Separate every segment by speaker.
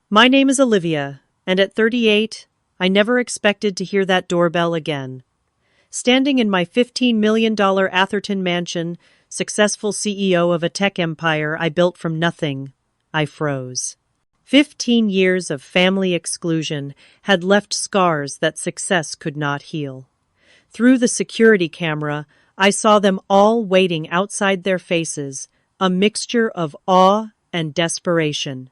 Speaker 1: My name is Olivia, and at 38, I never expected to hear that doorbell again. Standing in my $15 million Atherton mansion, successful CEO of a tech empire I built from nothing, I froze. 15 years of family exclusion had left scars that success could not heal. Through the security camera, I saw them all waiting outside their faces, a mixture of awe and desperation.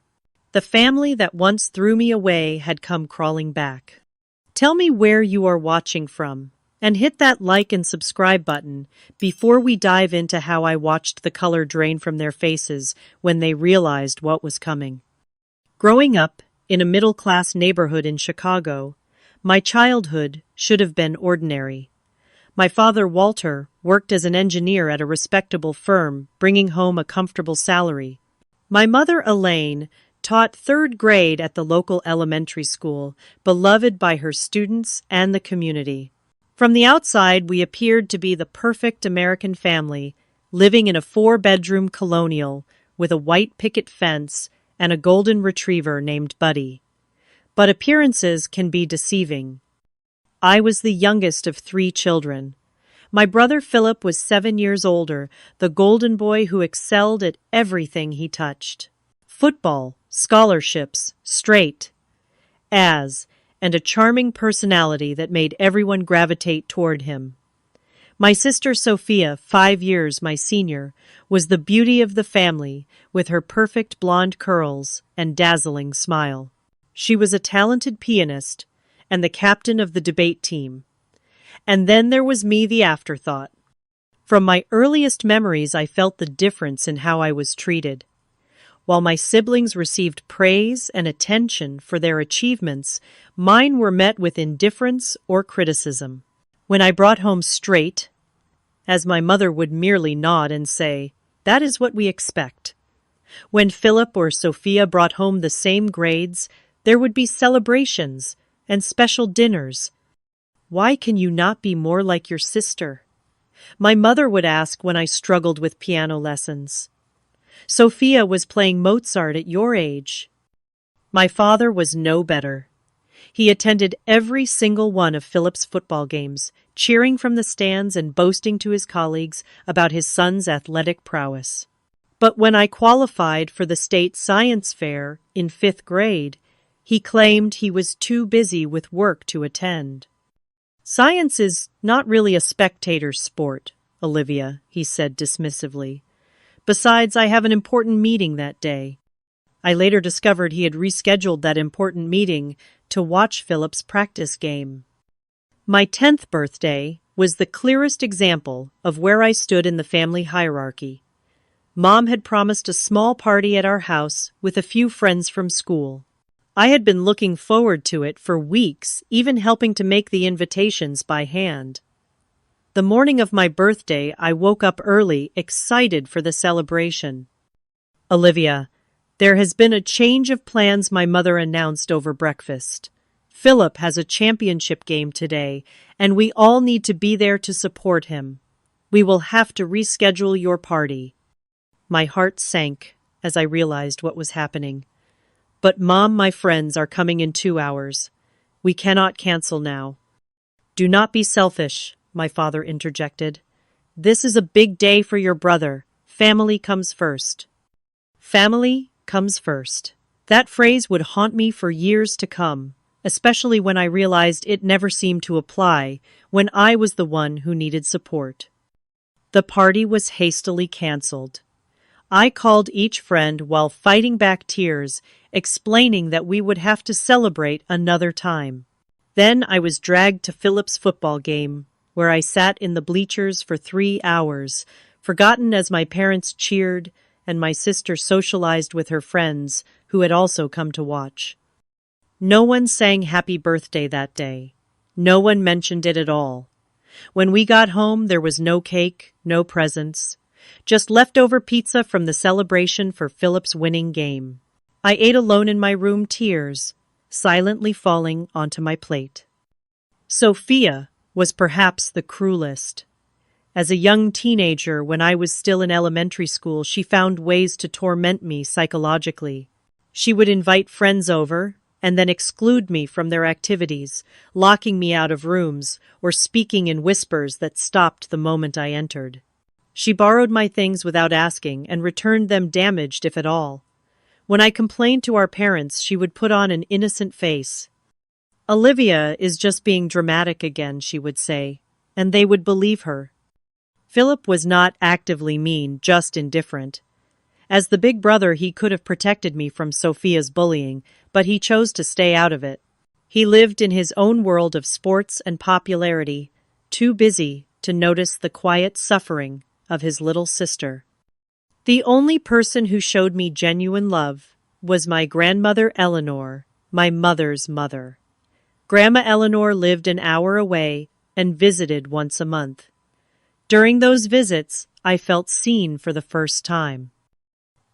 Speaker 1: The family that once threw me away had come crawling back. Tell me where you are watching from, and hit that like and subscribe button before we dive into how I watched the color drain from their faces when they realized what was coming. Growing up in a middle-class neighborhood in Chicago, my childhood should have been ordinary. My father, Walter, worked as an engineer at a respectable firm, bringing home a comfortable salary. My mother, Elaine, taught third grade at the local elementary school, beloved by her students and the community. From the outside, we appeared to be the perfect American family, living in a four-bedroom colonial with a white picket fence and a golden retriever named Buddy. But appearances can be deceiving. I was the youngest of three children. My brother Philip was 7 years older, the golden boy who excelled at everything he touched. Football, scholarships, straight A's, and a charming personality that made everyone gravitate toward him. My sister Sophia, 5 years my senior, was the beauty of the family with her perfect blonde curls and dazzling smile. She was a talented pianist and the captain of the debate team. And then there was me, the afterthought. From my earliest memories, I felt the difference in how I was treated. While my siblings received praise and attention for their achievements, mine were met with indifference or criticism. When I brought home straight, as my mother would merely nod and say, "That is what we expect." When Philip or Sophia brought home the same grades, there would be celebrations and special dinners. "Why can you not be more like your sister?" my mother would ask when I struggled with piano lessons. "Sophia was playing Mozart at your age." My father was no better. He attended every single one of Philip's football games, cheering from the stands and boasting to his colleagues about his son's athletic prowess. But when I qualified for the state science fair in 5th grade, he claimed he was too busy with work to attend. "Science is not really a spectator sport, Olivia," he said dismissively. "Besides, I have an important meeting that day." I later discovered he had rescheduled that important meeting to watch Philip's practice game. My 10th birthday was the clearest example of where I stood in the family hierarchy. Mom had promised a small party at our house with a few friends from school. I had been looking forward to it for weeks, even helping to make the invitations by hand. The morning of my birthday, I woke up early, excited for the celebration. "Olivia, there has been a change of plans," my mother announced over breakfast. "Philip has a championship game today, and we all need to be there to support him. We will have to reschedule your party." My heart sank as I realized what was happening. "But Mom, my friends are coming in 2 hours. We cannot cancel now." "Do not be selfish," my father interjected. "This is a big day for your brother. Family comes first." Family comes first. That phrase would haunt me for years to come, especially when I realized it never seemed to apply when I was the one who needed support. The party was hastily canceled. I called each friend while fighting back tears, explaining that we would have to celebrate another time. Then I was dragged to Philip's football game, where I sat in the bleachers for 3 hours, forgotten as my parents cheered and my sister socialized with her friends who had also come to watch. No one sang happy birthday that day. No one mentioned it at all. When we got home, there was no cake, no presents, just leftover pizza from the celebration for Philip's winning game. I ate alone in my room, tears silently falling onto my plate. Sophia was perhaps the cruelest. As a young teenager, when I was still in elementary school, she found ways to torment me psychologically. She would invite friends over and then exclude me from their activities, locking me out of rooms or speaking in whispers that stopped the moment I entered. She borrowed my things without asking and returned them damaged if at all. When I complained to our parents, she would put on an innocent face. "Olivia is just being dramatic again," she would say, and they would believe her. Philip was not actively mean, just indifferent. As the big brother, he could have protected me from Sophia's bullying, but he chose to stay out of it. He lived in his own world of sports and popularity, too busy to notice the quiet suffering of his little sister. The only person who showed me genuine love was my grandmother Eleanor, my mother's mother. Grandma Eleanor lived an hour away and visited once a month. During those visits, I felt seen for the first time.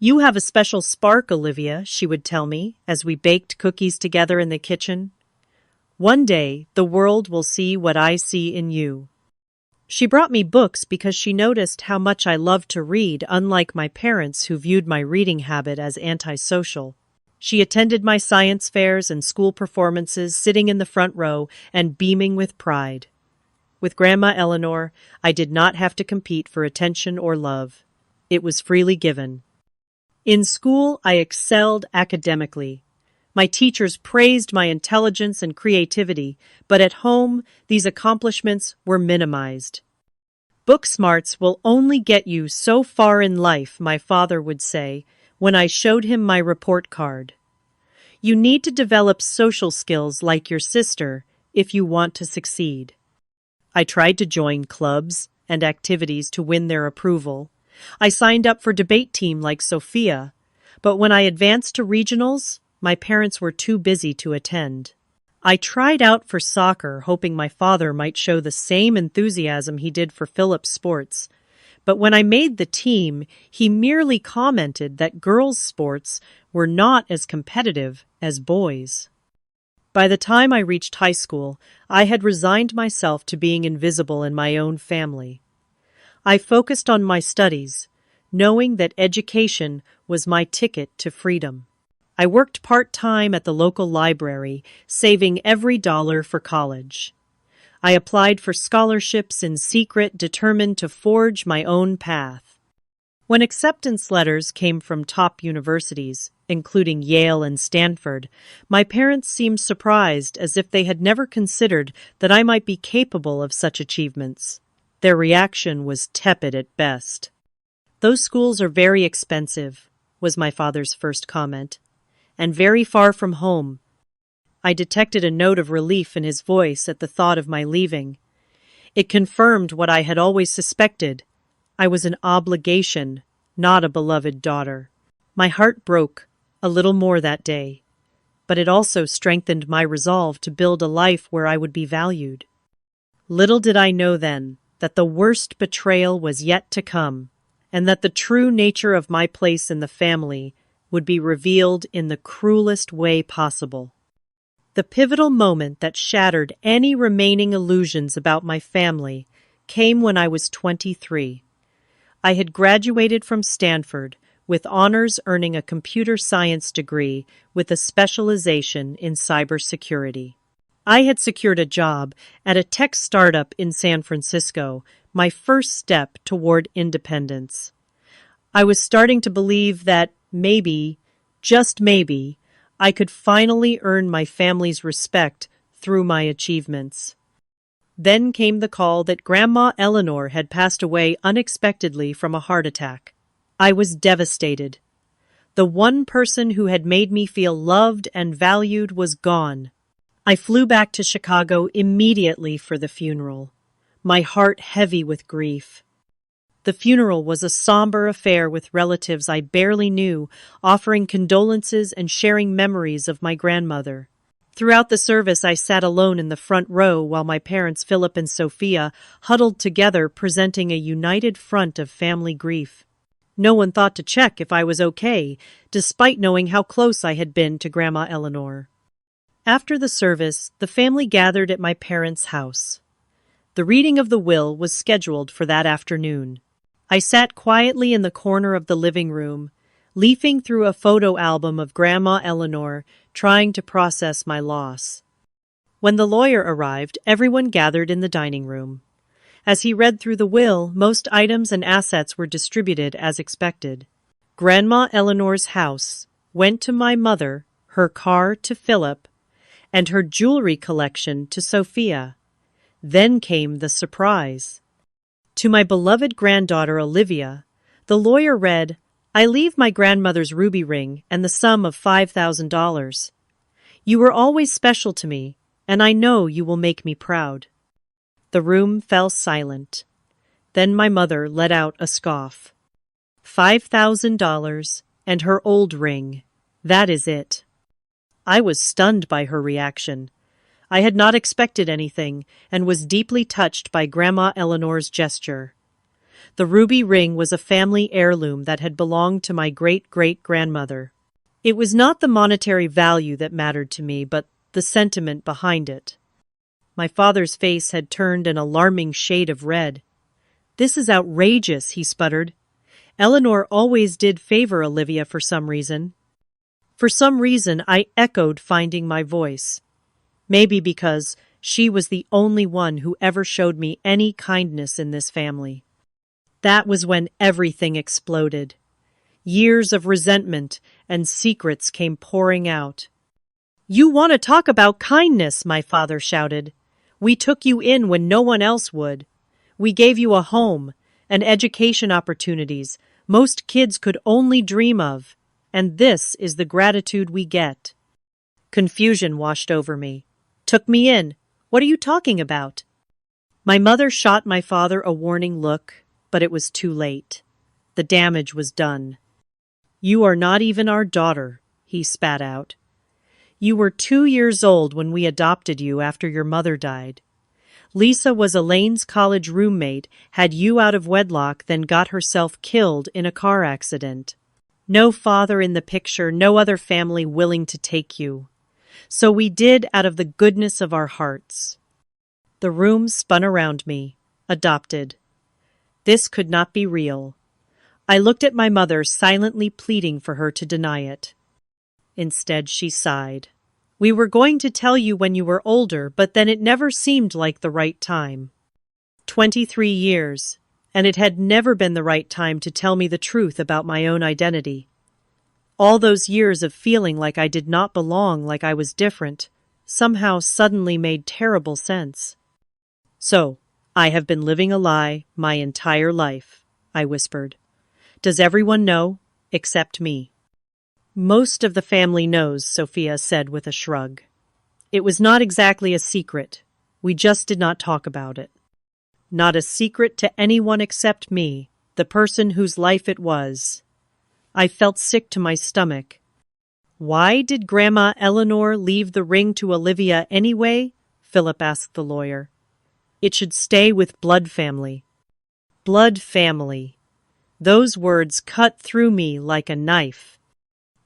Speaker 1: "You have a special spark, Olivia," she would tell me as we baked cookies together in the kitchen. "One day, the world will see what I see in you." She brought me books because she noticed how much I loved to read, unlike my parents who viewed my reading habit as antisocial. She attended my science fairs and school performances, sitting in the front row and beaming with pride. With Grandma Eleanor, I did not have to compete for attention or love. It was freely given. In school, I excelled academically. My teachers praised my intelligence and creativity, but at home, these accomplishments were minimized. "Book smarts will only get you so far in life," my father would say when I showed him my report card. "You need to develop social skills like your sister if you want to succeed." I tried to join clubs and activities to win their approval. I signed up for debate team like Sophia, but when I advanced to regionals, my parents were too busy to attend. I tried out for soccer, hoping my father might show the same enthusiasm he did for Philip's sports. But when I made the team, he merely commented that girls' sports were not as competitive as boys'. By the time I reached high school, I had resigned myself to being invisible in my own family. I focused on my studies, knowing that education was my ticket to freedom. I worked part-time at the local library, saving every dollar for college. I applied for scholarships in secret, determined to forge my own path. When acceptance letters came from top universities, including Yale and Stanford, my parents seemed surprised, as if they had never considered that I might be capable of such achievements. Their reaction was tepid at best. "Those schools are very expensive," was my father's first comment, "and very far from home." I detected a note of relief in his voice at the thought of my leaving. It confirmed what I had always suspected. I was an obligation, not a beloved daughter. My heart broke a little more that day, but it also strengthened my resolve to build a life where I would be valued. Little did I know then that the worst betrayal was yet to come, and that the true nature of my place in the family would be revealed in the cruelest way possible. The pivotal moment that shattered any remaining illusions about my family came when I was 23. I had graduated from Stanford with honors, earning a computer science degree with a specialization in cybersecurity. I had secured a job at a tech startup in San Francisco, my first step toward independence. I was starting to believe that maybe, just maybe, I could finally earn my family's respect through my achievements. Then came the call that Grandma Eleanor had passed away unexpectedly from a heart attack. I was devastated. The one person who had made me feel loved and valued was gone. I flew back to Chicago immediately for the funeral, my heart heavy with grief. The funeral was a somber affair with relatives I barely knew, offering condolences and sharing memories of my grandmother. Throughout the service, I sat alone in the front row while my parents, Philip and Sophia, huddled together, presenting a united front of family grief. No one thought to check if I was okay, despite knowing how close I had been to Grandma Eleanor. After the service, the family gathered at my parents' house. The reading of the will was scheduled for that afternoon. I sat quietly in the corner of the living room, leafing through a photo album of Grandma Eleanor, trying to process my loss. When the lawyer arrived, everyone gathered in the dining room. As he read through the will, most items and assets were distributed as expected. Grandma Eleanor's house went to my mother, her car to Philip, and her jewelry collection to Sophia. Then came the surprise. To my beloved granddaughter Olivia, the lawyer read, "I leave my grandmother's ruby ring and the sum of $5,000. You were always special to me, and I know you will make me proud." The room fell silent. Then my mother let out a scoff. $5,000 and her old ring. That is it. I was stunned by her reaction. I had not expected anything and was deeply touched by Grandma Eleanor's gesture. The ruby ring was a family heirloom that had belonged to my great-great-grandmother. It was not the monetary value that mattered to me, but the sentiment behind it. My father's face had turned an alarming shade of red. "This is outrageous," he sputtered. "Eleanor always did favor Olivia for some reason." For some reason, I echoed, finding my voice. Maybe because she was the only one who ever showed me any kindness in this family. That was when everything exploded. Years of resentment and secrets came pouring out. "You want to talk about kindness," my father shouted. "We took you in when no one else would. We gave you a home and education opportunities most kids could only dream of, and this is the gratitude we get." Confusion washed over me. "Took me in? What are you talking about?" My mother shot my father a warning look, but it was too late. The damage was done. "You are not even our daughter," he spat out. "You were 2 years old when we adopted you after your mother died. Lisa was Elaine's college roommate, had you out of wedlock, then got herself killed in a car accident. No father in the picture, no other family willing to take you. So we did out of the goodness of our hearts." The room spun around me. Adopted. This could not be real. I looked at my mother, silently pleading for her to deny it. Instead, she sighed. "We were going to tell you when you were older, but then it never seemed like the right time. 23 years, and it had never been the right time to tell me the truth about my own identity. All those years of feeling like I did not belong, like I was different, somehow suddenly made terrible sense. So, I have been living a lie my entire life," I whispered. "Does everyone know, except me?" "Most of the family knows," Sophia said with a shrug. "It was not exactly a secret. We just did not talk about it. Not a secret to anyone except me, the person whose life it was." I felt sick to my stomach. "Why did Grandma Eleanor leave the ring to Olivia anyway?" Philip asked the lawyer. "It should stay with blood family." Blood family. Those words cut through me like a knife.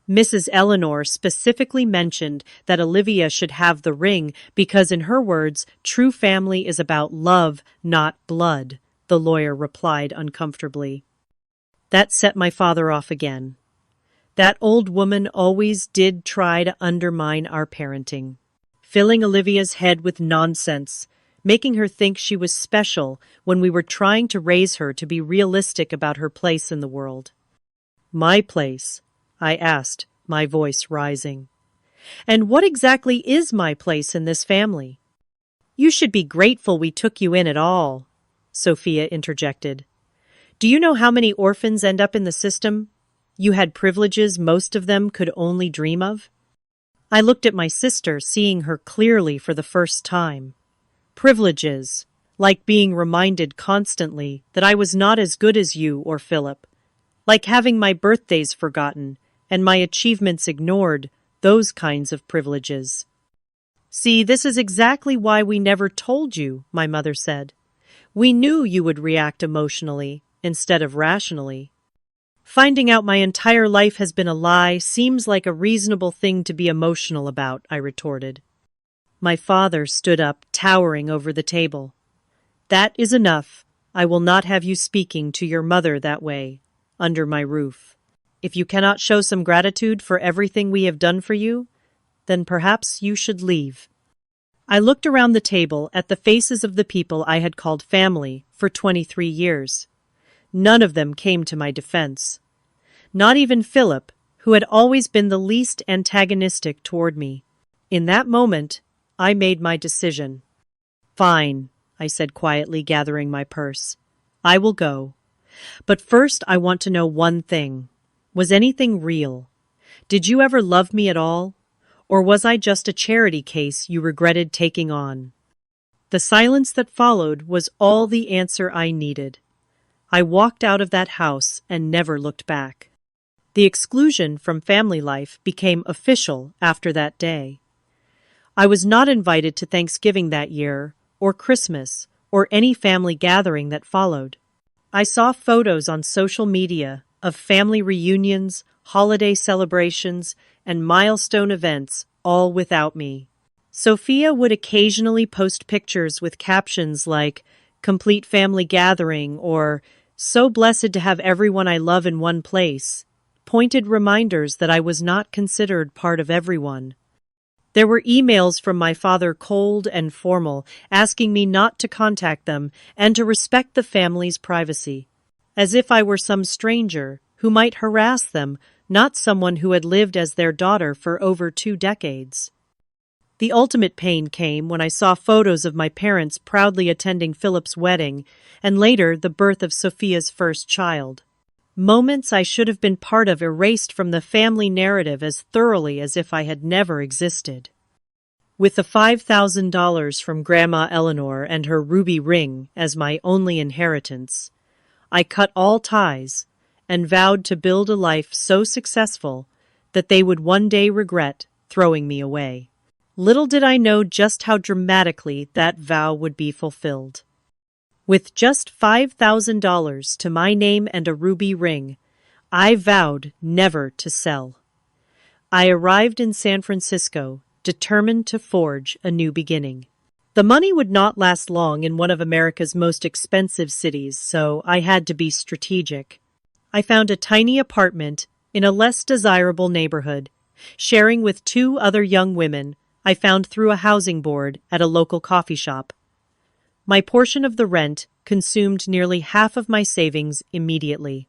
Speaker 1: Mrs. Eleanor specifically mentioned that Olivia should have the ring because, in her words, true family is about love, not blood, the lawyer replied uncomfortably. That set my father off again. That old woman always did try to undermine our parenting, filling Olivia's head with nonsense, making her think she was special when we were trying to raise her to be realistic about her place in the world. "My place?" I asked, my voice rising. "And what exactly is my place in this family?" "You should be grateful we took you in at all," Sophia interjected. "Do you know how many orphans end up in the system? You had privileges most of them could only dream of." I looked at my sister, seeing her clearly for the first time. Privileges, like being reminded constantly that I was not as good as you or Philip, like having my birthdays forgotten and my achievements ignored, those kinds of privileges. "See, this is exactly why we never told you," my mother said. "We knew you would react emotionally instead of rationally." "Finding out my entire life has been a lie seems like a reasonable thing to be emotional about," I retorted. My father stood up, towering over the table. "That is enough. I will not have you speaking to your mother that way, under my roof." If you cannot show some gratitude for everything we have done for you, then perhaps you should leave. I looked around the table at the faces of the people I had called family for 23 years. None of them came to my defense. Not even Philip, who had always been the least antagonistic toward me. In that moment, I made my decision. Fine, I said quietly, gathering my purse. I will go. But first I want to know one thing. Was anything real? Did you ever love me at all? Or was I just a charity case you regretted taking on? The silence that followed was all the answer I needed. I walked out of that house and never looked back. The exclusion from family life became official after that day. I was not invited to Thanksgiving that year, or Christmas, or any family gathering that followed. I saw photos on social media of family reunions, holiday celebrations, and milestone events, all without me. Sophia would occasionally post pictures with captions like, "Complete family gathering," or "So blessed to have everyone I love in one place," pointed reminders that I was not considered part of everyone. There were emails from my father, cold and formal, asking me not to contact them and to respect the family's privacy, as if I were some stranger who might harass them, not someone who had lived as their daughter for over 2 decades. The ultimate pain came when I saw photos of my parents proudly attending Philip's wedding and later the birth of Sophia's first child. Moments I should have been part of erased from the family narrative as thoroughly as if I had never existed. With the $5,000 from Grandma Eleanor and her ruby ring as my only inheritance, I cut all ties and vowed to build a life so successful that they would one day regret throwing me away. Little did I know just how dramatically that vow would be fulfilled. With just $5,000 to my name and a ruby ring, I vowed never to sell. I arrived in San Francisco, determined to forge a new beginning. The money would not last long in one of America's most expensive cities, so I had to be strategic. I found a tiny apartment in a less desirable neighborhood, sharing with 2 other young women I found through a housing board at a local coffee shop. My portion of the rent consumed nearly half of my savings immediately.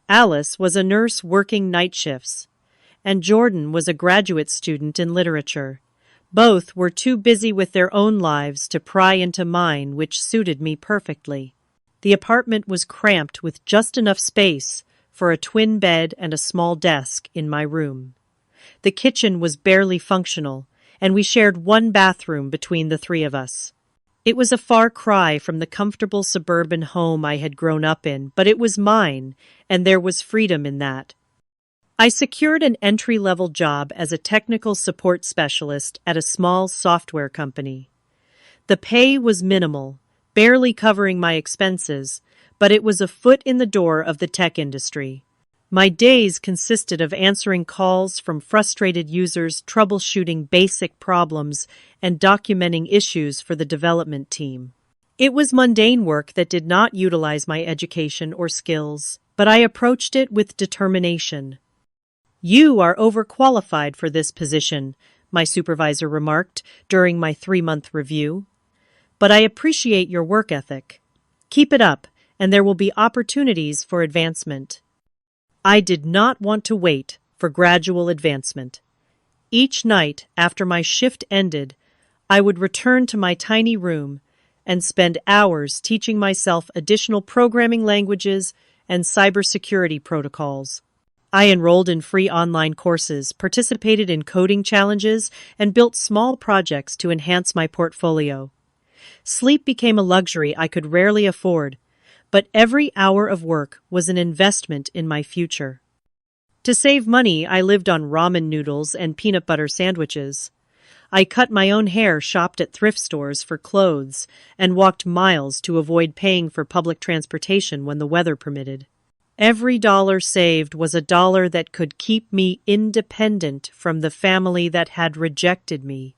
Speaker 1: Alice was a nurse working night shifts, and Jordan was a graduate student in literature. Both were too busy with their own lives to pry into mine, which suited me perfectly. The apartment was cramped with just enough space for a twin bed and a small desk in my room. The kitchen was barely functional, and we shared one bathroom between the 3 of us. It was a far cry from the comfortable suburban home I had grown up in, but it was mine, and there was freedom in that. I secured an entry-level job as a technical support specialist at a small software company. The pay was minimal, barely covering my expenses, but it was a foot in the door of the tech industry. My days consisted of answering calls from frustrated users, troubleshooting basic problems, and documenting issues for the development team. It was mundane work that did not utilize my education or skills, but I approached it with determination. "You are overqualified for this position," my supervisor remarked during my 3-month review. "But I appreciate your work ethic. Keep it up, and there will be opportunities for advancement." I did not want to wait for gradual advancement. Each night after my shift ended, I would return to my tiny room and spend hours teaching myself additional programming languages and cybersecurity protocols. I enrolled in free online courses, participated in coding challenges, and built small projects to enhance my portfolio. Sleep became a luxury I could rarely afford, but every hour of work was an investment in my future. To save money, I lived on ramen noodles and peanut butter sandwiches. I cut my own hair, shopped at thrift stores for clothes, and walked miles to avoid paying for public transportation when the weather permitted. Every dollar saved was a dollar that could keep me independent from the family that had rejected me.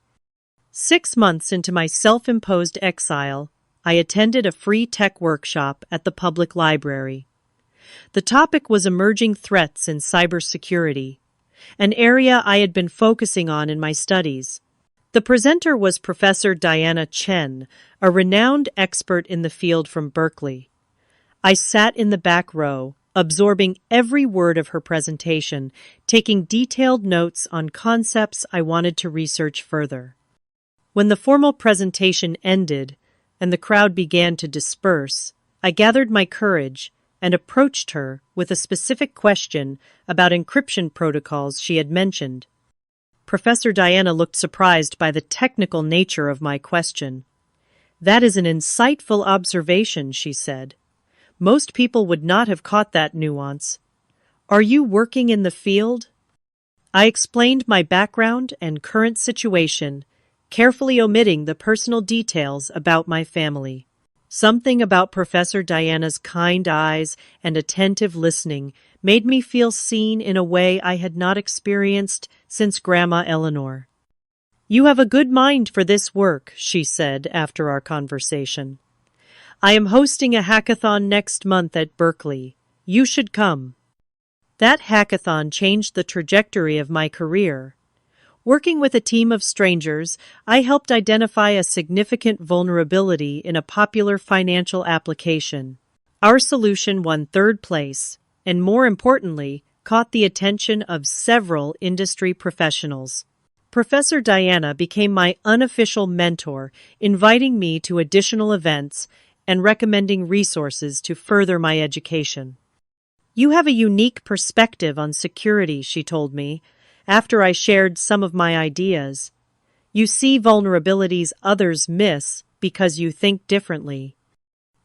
Speaker 1: 6 months into my self-imposed exile, I attended a free tech workshop at the public library. The topic was emerging threats in cybersecurity, an area I had been focusing on in my studies. The presenter was Professor Diana Chen, a renowned expert in the field from Berkeley. I sat in the back row, absorbing every word of her presentation, taking detailed notes on concepts I wanted to research further. When the formal presentation ended and the crowd began to disperse, I gathered my courage and approached her with a specific question about encryption protocols she had mentioned. Professor Diana looked surprised by the technical nature of my question. "That is an insightful observation," she said. "Most people would not have caught that nuance. Are you working in the field?" I explained my background and current situation, carefully omitting the personal details about my family. Something about Professor Diana's kind eyes and attentive listening made me feel seen in a way I had not experienced since Grandma Eleanor. "You have a good mind for this work," she said after our conversation. "I am hosting a hackathon next month at Berkeley. You should come." That hackathon changed the trajectory of my career. Working with a team of strangers, I helped identify a significant vulnerability in a popular financial application. Our solution won third place, and more importantly, caught the attention of several industry professionals. Professor Diana became my unofficial mentor, inviting me to additional events and recommending resources to further my education. "You have a unique perspective on security," she told me, after I shared some of my ideas. "You see vulnerabilities others miss because you think differently."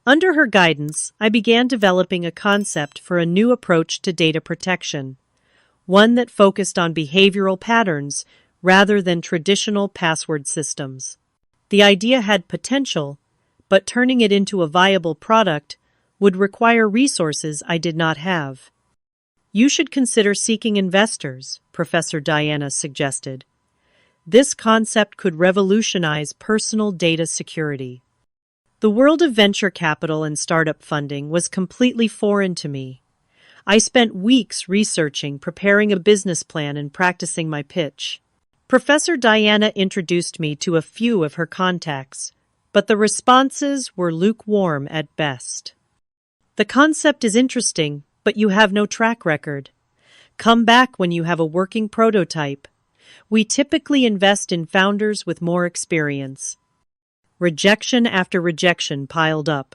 Speaker 1: Under her guidance, I began developing a concept for a new approach to data protection, one that focused on behavioral patterns rather than traditional password systems. The idea had potential, but turning it into a viable product would require resources I did not have. "You should consider seeking investors," Professor Diana suggested. "This concept could revolutionize personal data security." The world of venture capital and startup funding was completely foreign to me. I spent weeks researching, preparing a business plan, and practicing my pitch. Professor Diana introduced me to a few of her contacts, but the responses were lukewarm at best. "The concept is interesting, but you have no track record. Come back when you have a working prototype. We typically invest in founders with more experience." Rejection after rejection piled up.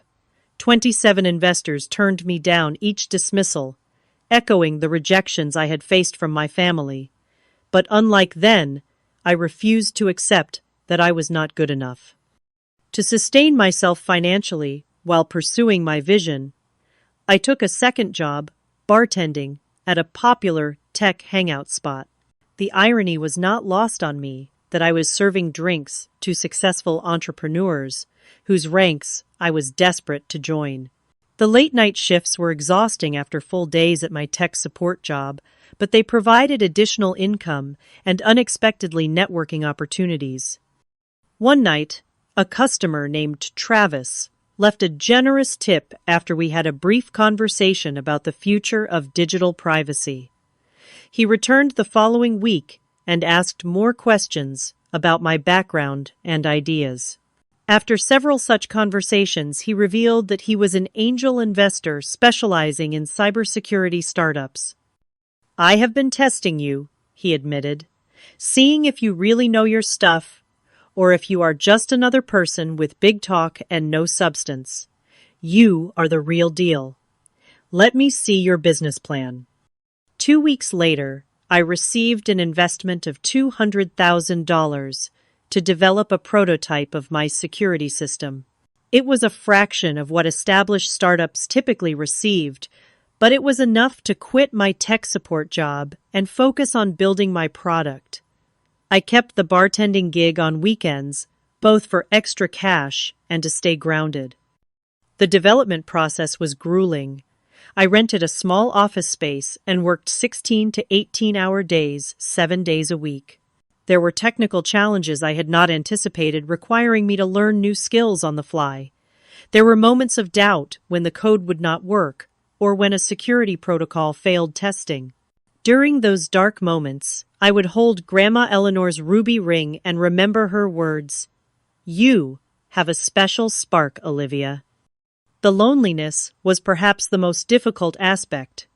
Speaker 1: 27 investors turned me down, each dismissal, echoing the rejections I had faced from my family. But unlike then, I refused to accept that I was not good enough. To sustain myself financially while pursuing my vision, I took a second job, bartending, at a popular tech hangout spot. The irony was not lost on me that I was serving drinks to successful entrepreneurs, whose ranks I was desperate to join. The late-night shifts were exhausting after full days at my tech support job, but they provided additional income and unexpectedly networking opportunities. One night, a customer named Travis left a generous tip after we had a brief conversation about the future of digital privacy. He returned the following week and asked more questions about my background and ideas. After several such conversations, he revealed that he was an angel investor specializing in cybersecurity startups. "I have been testing you," he admitted, "seeing if you really know your stuff, or if you are just another person with big talk and no substance. You are the real deal. Let me see your business plan." 2 weeks later, I received an investment of $200,000 to develop a prototype of my security system. It was a fraction of what established startups typically received, but it was enough to quit my tech support job and focus on building my product. I kept the bartending gig on weekends, both for extra cash and to stay grounded. The development process was grueling. I rented a small office space and worked 16 to 18-hour days, 7 days a week. There were technical challenges I had not anticipated, requiring me to learn new skills on the fly. There were moments of doubt when the code would not work, or when a security protocol failed testing. During those dark moments, I would hold Grandma Eleanor's ruby ring and remember her words, "You have a special spark, Olivia." The loneliness was perhaps the most difficult aspect.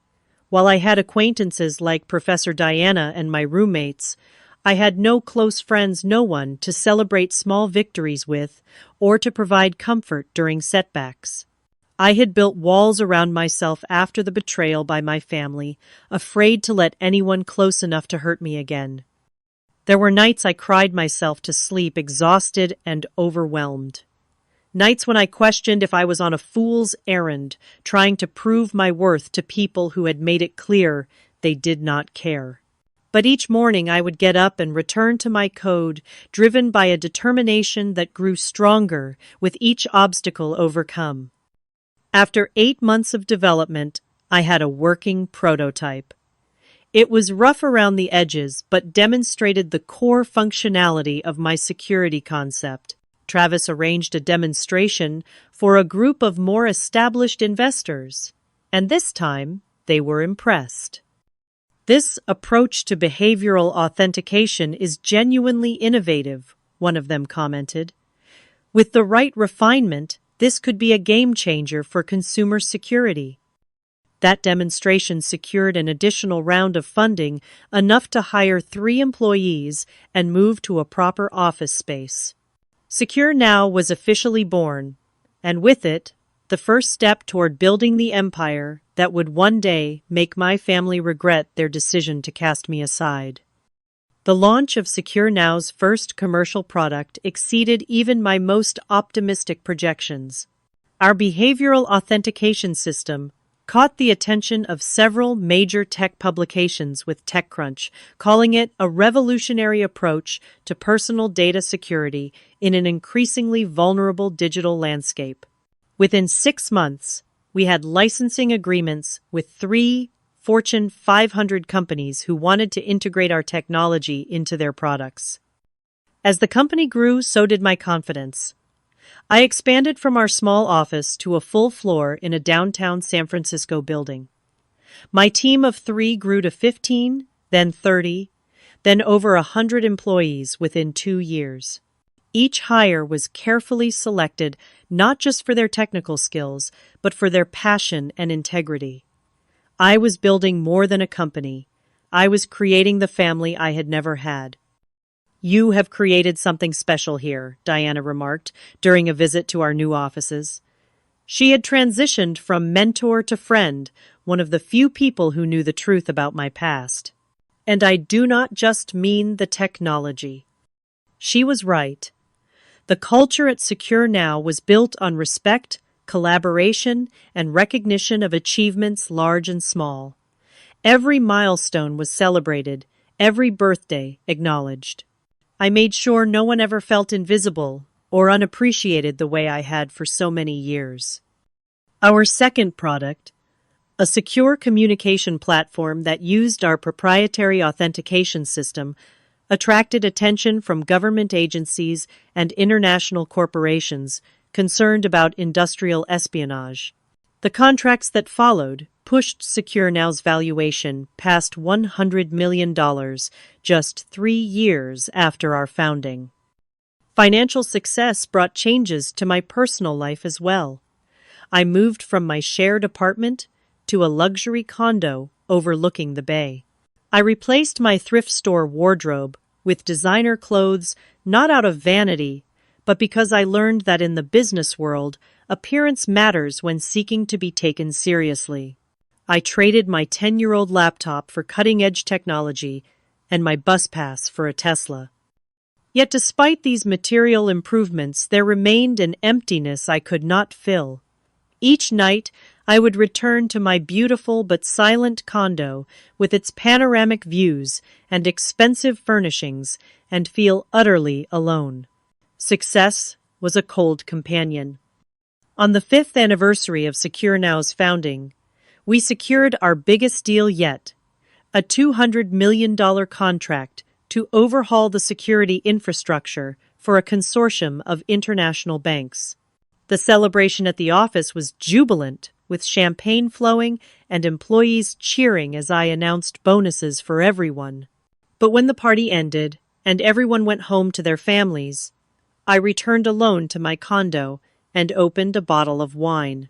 Speaker 1: While I had acquaintances like Professor Diana and my roommates, I had no close friends, no one to celebrate small victories with or to provide comfort during setbacks. I had built walls around myself after the betrayal by my family, afraid to let anyone close enough to hurt me again. There were nights I cried myself to sleep, exhausted and overwhelmed. Nights when I questioned if I was on a fool's errand, trying to prove my worth to people who had made it clear they did not care. But each morning I would get up and return to my code, driven by a determination that grew stronger with each obstacle overcome. After 8 months of development, I had a working prototype. It was rough around the edges, but demonstrated the core functionality of my security concept. Travis arranged a demonstration for a group of more established investors, and this time they were impressed. "This approach to behavioral authentication is genuinely innovative," one of them commented. "With the right refinement, this could be a game changer for consumer security." That demonstration secured an additional round of funding, enough to hire 3 employees and move to a proper office space. Secure Now was officially born, and with it, the first step toward building the empire that would one day make my family regret their decision to cast me aside. The launch of Secure Now's first commercial product exceeded even my most optimistic projections. Our behavioral authentication system caught the attention of several major tech publications, with TechCrunch calling it a revolutionary approach to personal data security in an increasingly vulnerable digital landscape. Within 6 months, we had licensing agreements with 3 Fortune 500 companies who wanted to integrate our technology into their products. As the company grew, so did my confidence. I expanded from our small office to a full floor in a downtown San Francisco building. My team of 3 grew to 15, then 30, then over 100 employees within 2 years. Each hire was carefully selected not just for their technical skills, but for their passion and integrity. I was building more than a company. I was creating the family I had never had. "You have created something special here," Diana remarked during a visit to our new offices. She had transitioned from mentor to friend, one of the few people who knew the truth about my past. And I do not just mean the technology. She was right. The culture at Secure Now was built on respect, collaboration, and recognition of achievements large and small. Every milestone was celebrated, every birthday acknowledged. I made sure no one ever felt invisible or unappreciated the way I had for so many years. Our second product, a secure communication platform that used our proprietary authentication system, attracted attention from government agencies and international corporations concerned about industrial espionage. The contracts that followed pushed Secure Now's valuation past $100 million just 3 years after our founding. Financial success brought changes to my personal life as well. I moved from my shared apartment to a luxury condo overlooking the bay. I replaced my thrift store wardrobe with designer clothes, not out of vanity, but because I learned that in the business world, appearance matters when seeking to be taken seriously. I traded my 10-year-old laptop for cutting-edge technology and my bus pass for a Tesla. Yet despite these material improvements, there remained an emptiness I could not fill. Each night, I would return to my beautiful but silent condo with its panoramic views and expensive furnishings and feel utterly alone. Success was a cold companion. On the 5th anniversary of Secure Now's founding, we secured our biggest deal yet, a $200 million contract to overhaul the security infrastructure for a consortium of international banks. The celebration at the office was jubilant, with champagne flowing and employees cheering as I announced bonuses for everyone. But when the party ended and everyone went home to their families, I returned alone to my condo and opened a bottle of wine.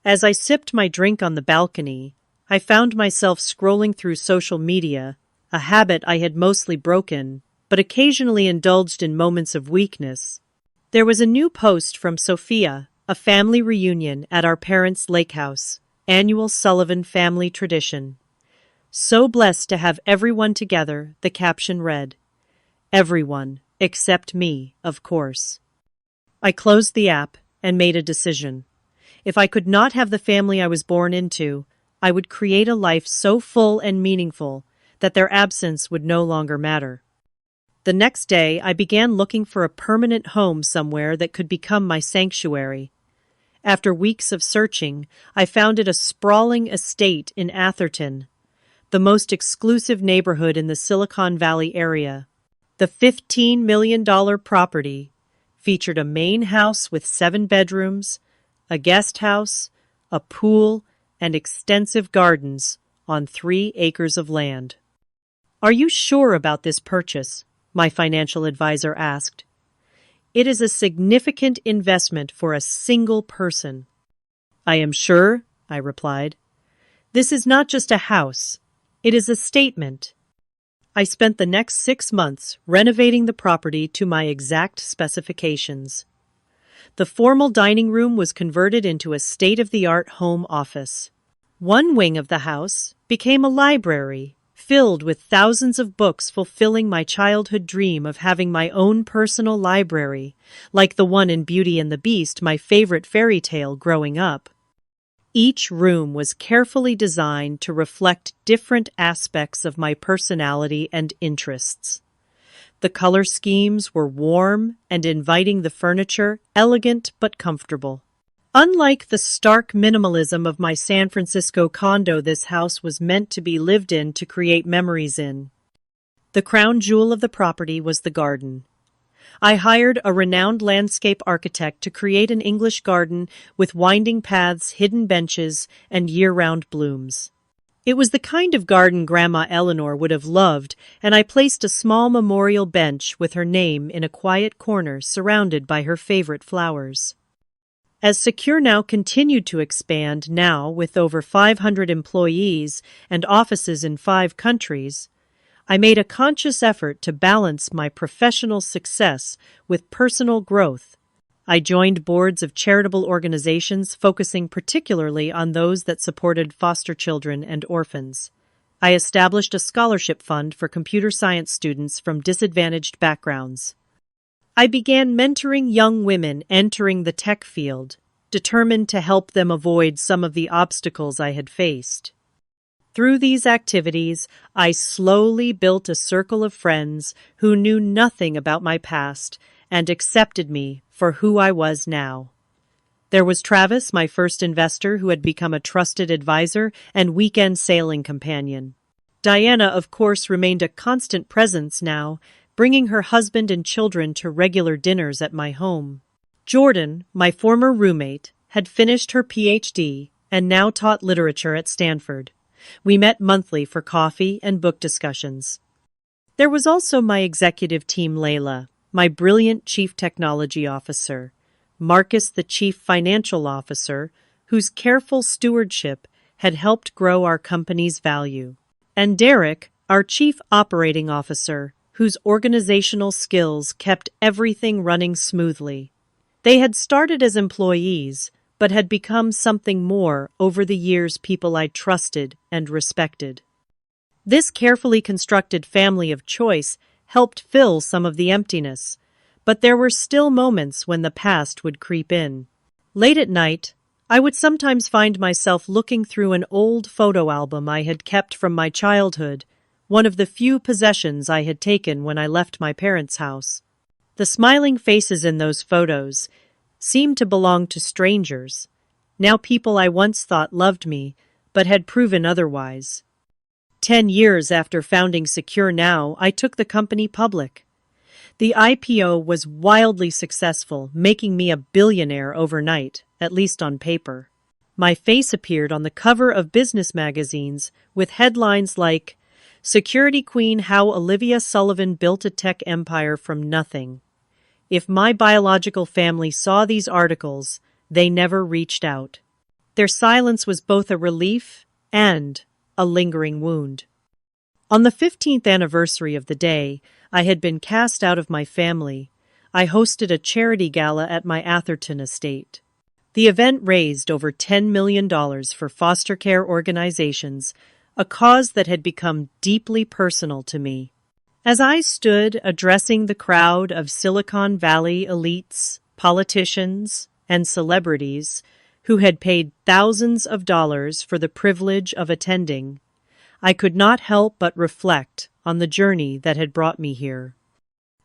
Speaker 1: As I sipped my drink on the balcony, I found myself scrolling through social media, a habit I had mostly broken, but occasionally indulged in moments of weakness. There was a new post from Sophia, a family reunion at our parents' lake house, annual Sullivan family tradition. So blessed to have everyone together, the caption read. Everyone, except me, of course. I closed the app and made a decision. If I could not have the family I was born into, I would create a life so full and meaningful that their absence would no longer matter. The next day, I began looking for a permanent home somewhere that could become my sanctuary. After weeks of searching, I founded a sprawling estate in Atherton, the most exclusive neighborhood in the Silicon Valley area. The $15 million property featured a main house with 7 bedrooms, a guest house, a pool, and extensive gardens on 3 acres of land. "Are you sure about this purchase?" my financial advisor asked. "It is a significant investment for a single person." "I am sure," I replied. "This is not just a house. It is a statement." I spent the next 6 months renovating the property to my exact specifications. The formal dining room was converted into a state-of-the-art home office. One wing of the house became a library, filled with thousands of books fulfilling my childhood dream of having my own personal library, like the one in Beauty and the Beast, my favorite fairy tale growing up. Each room was carefully designed to reflect different aspects of my personality and interests. The color schemes were warm and inviting, the furniture elegant but comfortable. Unlike the stark minimalism of my San Francisco condo, this house was meant to be lived in, to create memories in. The crown jewel of the property was the garden. I hired a renowned landscape architect to create an English garden with winding paths, hidden benches, and year-round blooms. It was the kind of garden Grandma Eleanor would have loved, and I placed a small memorial bench with her name in a quiet corner surrounded by her favorite flowers. As Secure Now continued to expand, now with over 500 employees and offices in 5 countries, I made a conscious effort to balance my professional success with personal growth. I joined boards of charitable organizations focusing particularly on those that supported foster children and orphans. I established a scholarship fund for computer science students from disadvantaged backgrounds. I began mentoring young women entering the tech field, determined to help them avoid some of the obstacles I had faced. Through these activities, I slowly built a circle of friends who knew nothing about my past and accepted me for who I was now. There was Travis, my first investor, who had become a trusted advisor and weekend sailing companion. Diana, of course, remained a constant presence now, bringing her husband and children to regular dinners at my home. Jordan, my former roommate, had finished her PhD and now taught literature at Stanford. We met monthly for coffee and book discussions. There was also my executive team, Layla, my brilliant chief technology officer, Marcus, the chief financial officer, whose careful stewardship had helped grow our company's value, and Derek, our chief operating officer, whose organizational skills kept everything running smoothly. They had started as employees, but had become something more over the years, people I trusted and respected. This carefully constructed family of choice helped fill some of the emptiness, but there were still moments when the past would creep in. Late at night, I would sometimes find myself looking through an old photo album I had kept from my childhood, one of the few possessions I had taken when I left my parents' house. The smiling faces in those photos seemed to belong to strangers, now people I once thought loved me, but had proven otherwise. 10 years after founding Secure Now, I took the company public. The IPO was wildly successful, making me a billionaire overnight, at least on paper. My face appeared on the cover of business magazines with headlines like, Security Queen: How Olivia Sullivan Built a Tech Empire from Nothing. If my biological family saw these articles, they never reached out. Their silence was both a relief and a lingering wound. On the 15th anniversary of the day I had been cast out of my family, I hosted a charity gala at my Atherton estate. The event raised over $10 million for foster care organizations, a cause that had become deeply personal to me. As I stood addressing the crowd of Silicon Valley elites, politicians, and celebrities who had paid thousands of dollars for the privilege of attending, I could not help but reflect on the journey that had brought me here.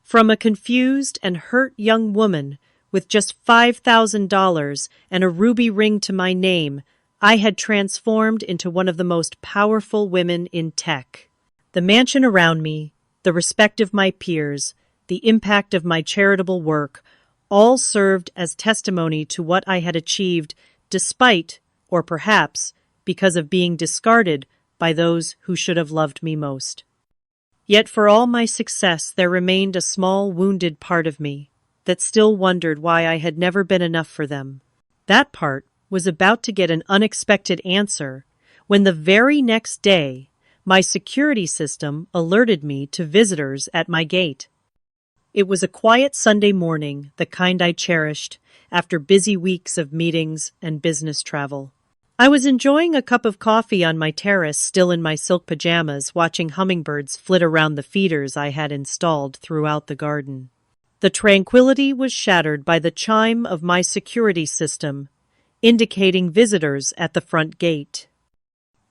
Speaker 1: From a confused and hurt young woman with just $5,000 and a ruby ring to my name, I had transformed into one of the most powerful women in tech. The mansion around me, the respect of my peers, the impact of my charitable work, all served as testimony to what I had achieved despite, or perhaps because of being discarded by those who should have loved me most. Yet for all my success there remained a small wounded part of me that still wondered why I had never been enough for them. That part was about to get an unexpected answer when the very next day my security system alerted me to visitors at my gate. It was a quiet Sunday morning, the kind I cherished after busy weeks of meetings and business travel. I was enjoying a cup of coffee on my terrace, still in my silk pajamas, watching hummingbirds flit around the feeders I had installed throughout the garden. The tranquility was shattered by the chime of my security system, indicating visitors at the front gate.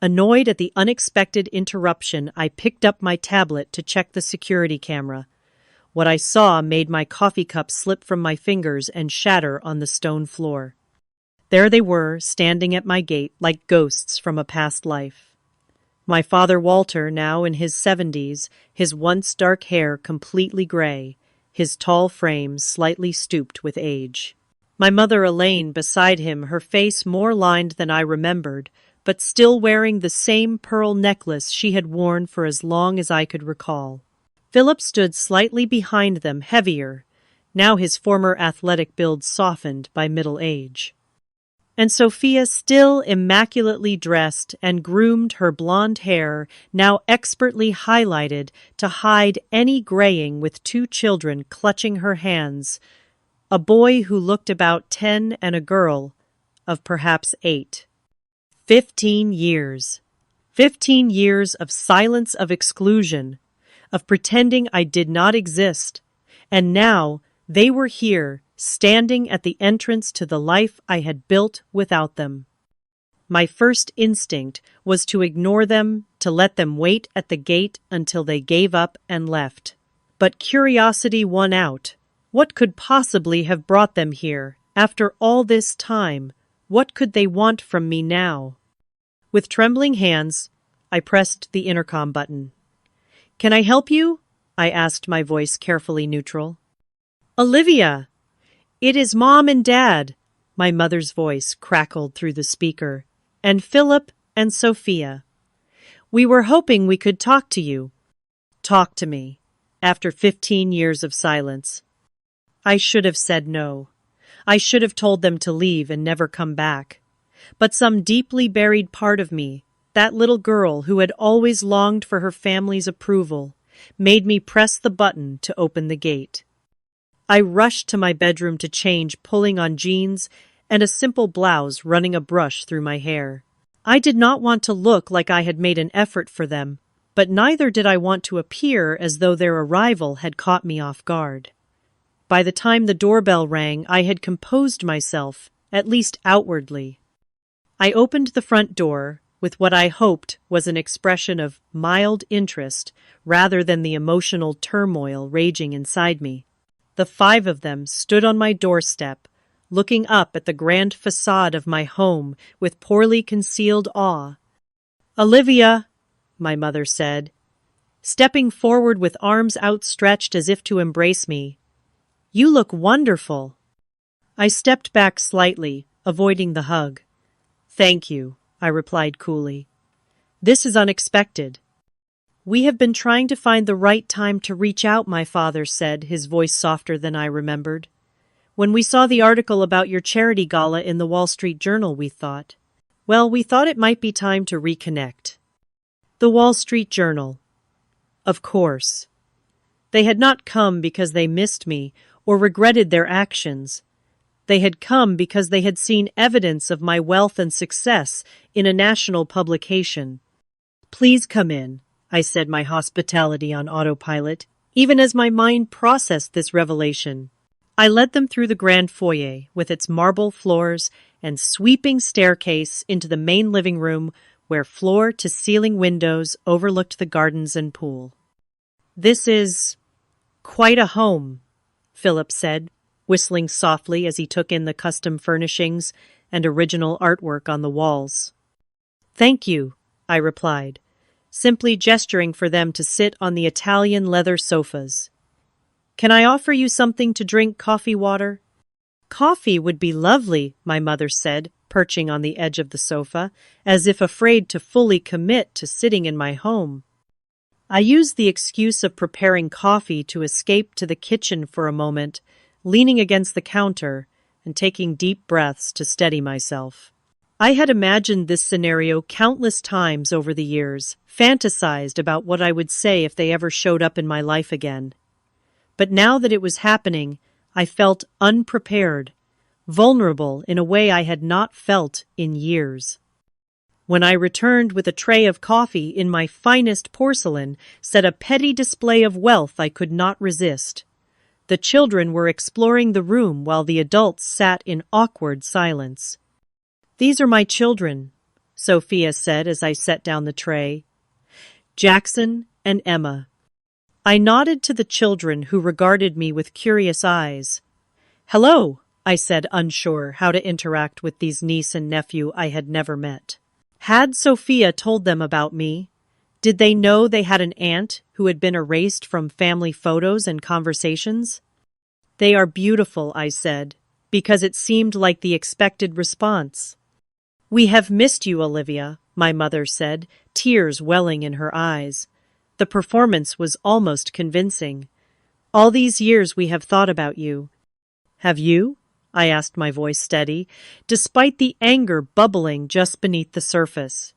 Speaker 1: Annoyed at the unexpected interruption, I picked up my tablet to check the security camera. What I saw made my coffee cup slip from my fingers and shatter on the stone floor. There they were, standing at my gate like ghosts from a past life. My father Walter, now in his 70s, his once dark hair completely gray, his tall frame slightly stooped with age. My mother Elaine beside him, her face more lined than I remembered, but still wearing the same pearl necklace she had worn for as long as I could recall. Philip stood slightly behind them, heavier, now his former athletic build softened by middle age. And Sophia, still immaculately dressed and groomed, her blonde hair now expertly highlighted to hide any graying, with 2 children clutching her hands, a boy who looked about 10 and a girl of perhaps 8. 15 years. 15 years of silence, of exclusion, of pretending I did not exist, and now they were here, standing at the entrance to the life I had built without them. My first instinct was to ignore them, to let them wait at the gate until they gave up and left. But curiosity won out. What could possibly have brought them here? After all this time, what could they want from me now? With trembling hands, I pressed the intercom button. "Can I help you?" I asked, my voice carefully neutral. "Olivia! It is Mom and Dad," my mother's voice crackled through the speaker, "and Philip and Sophia. We were hoping we could talk to you." Talk to me, after 15 years of silence. I should have said no. I should have told them to leave and never come back. But some deeply buried part of me, that little girl who had always longed for her family's approval, made me press the button to open the gate. I rushed to my bedroom to change, pulling on jeans and a simple blouse, running a brush through my hair. I did not want to look like I had made an effort for them, but neither did I want to appear as though their arrival had caught me off guard. By the time the doorbell rang, I had composed myself, at least outwardly. I opened the front door with what I hoped was an expression of mild interest rather than the emotional turmoil raging inside me. The 5 of them stood on my doorstep, looking up at the grand facade of my home with poorly concealed awe. "Olivia," my mother said, stepping forward with arms outstretched as if to embrace me, "you look wonderful." I stepped back slightly, avoiding the hug. Thank you, I replied coolly. This is unexpected. We have been trying to find the right time to reach out, my father said, his voice softer than I remembered. When we saw the article about your charity gala in the Wall Street Journal, we thought it might be time to reconnect. The Wall Street Journal. Of course. They had not come because they missed me or regretted their actions. They had come because they had seen evidence of my wealth and success in a national publication. Please come in, I said, my hospitality on autopilot, even as my mind processed this revelation. I led them through the grand foyer, with its marble floors and sweeping staircase, into the main living room, where floor-to-ceiling windows overlooked the gardens and pool. This is quite a home, Philip said, whistling softly as he took in the custom furnishings and original artwork on the walls. Thank you, I replied, simply gesturing for them to sit on the Italian leather sofas. Can I offer you something to drink, coffee, water? Coffee would be lovely, my mother said, perching on the edge of the sofa, as if afraid to fully commit to sitting in my home. I used the excuse of preparing coffee to escape to the kitchen for a moment, leaning against the counter and taking deep breaths to steady myself. I had imagined this scenario countless times over the years, fantasized about what I would say if they ever showed up in my life again. But now that it was happening, I felt unprepared, vulnerable in a way I had not felt in years. When I returned with a tray of coffee in my finest porcelain, set a petty display of wealth I could not resist. The children were exploring the room while the adults sat in awkward silence. These are my children, Sophia said as I set down the tray. Jackson and Emma. I nodded to the children, who regarded me with curious eyes. Hello, I said, unsure how to interact with these niece and nephew I had never met. Had Sophia told them about me? Did they know they had an aunt who had been erased from family photos and conversations? They are beautiful, I said, because it seemed like the expected response. We have missed you, Olivia, my mother said, tears welling in her eyes. The performance was almost convincing. All these years we have thought about you. Have you? I asked, my voice steady, despite the anger bubbling just beneath the surface.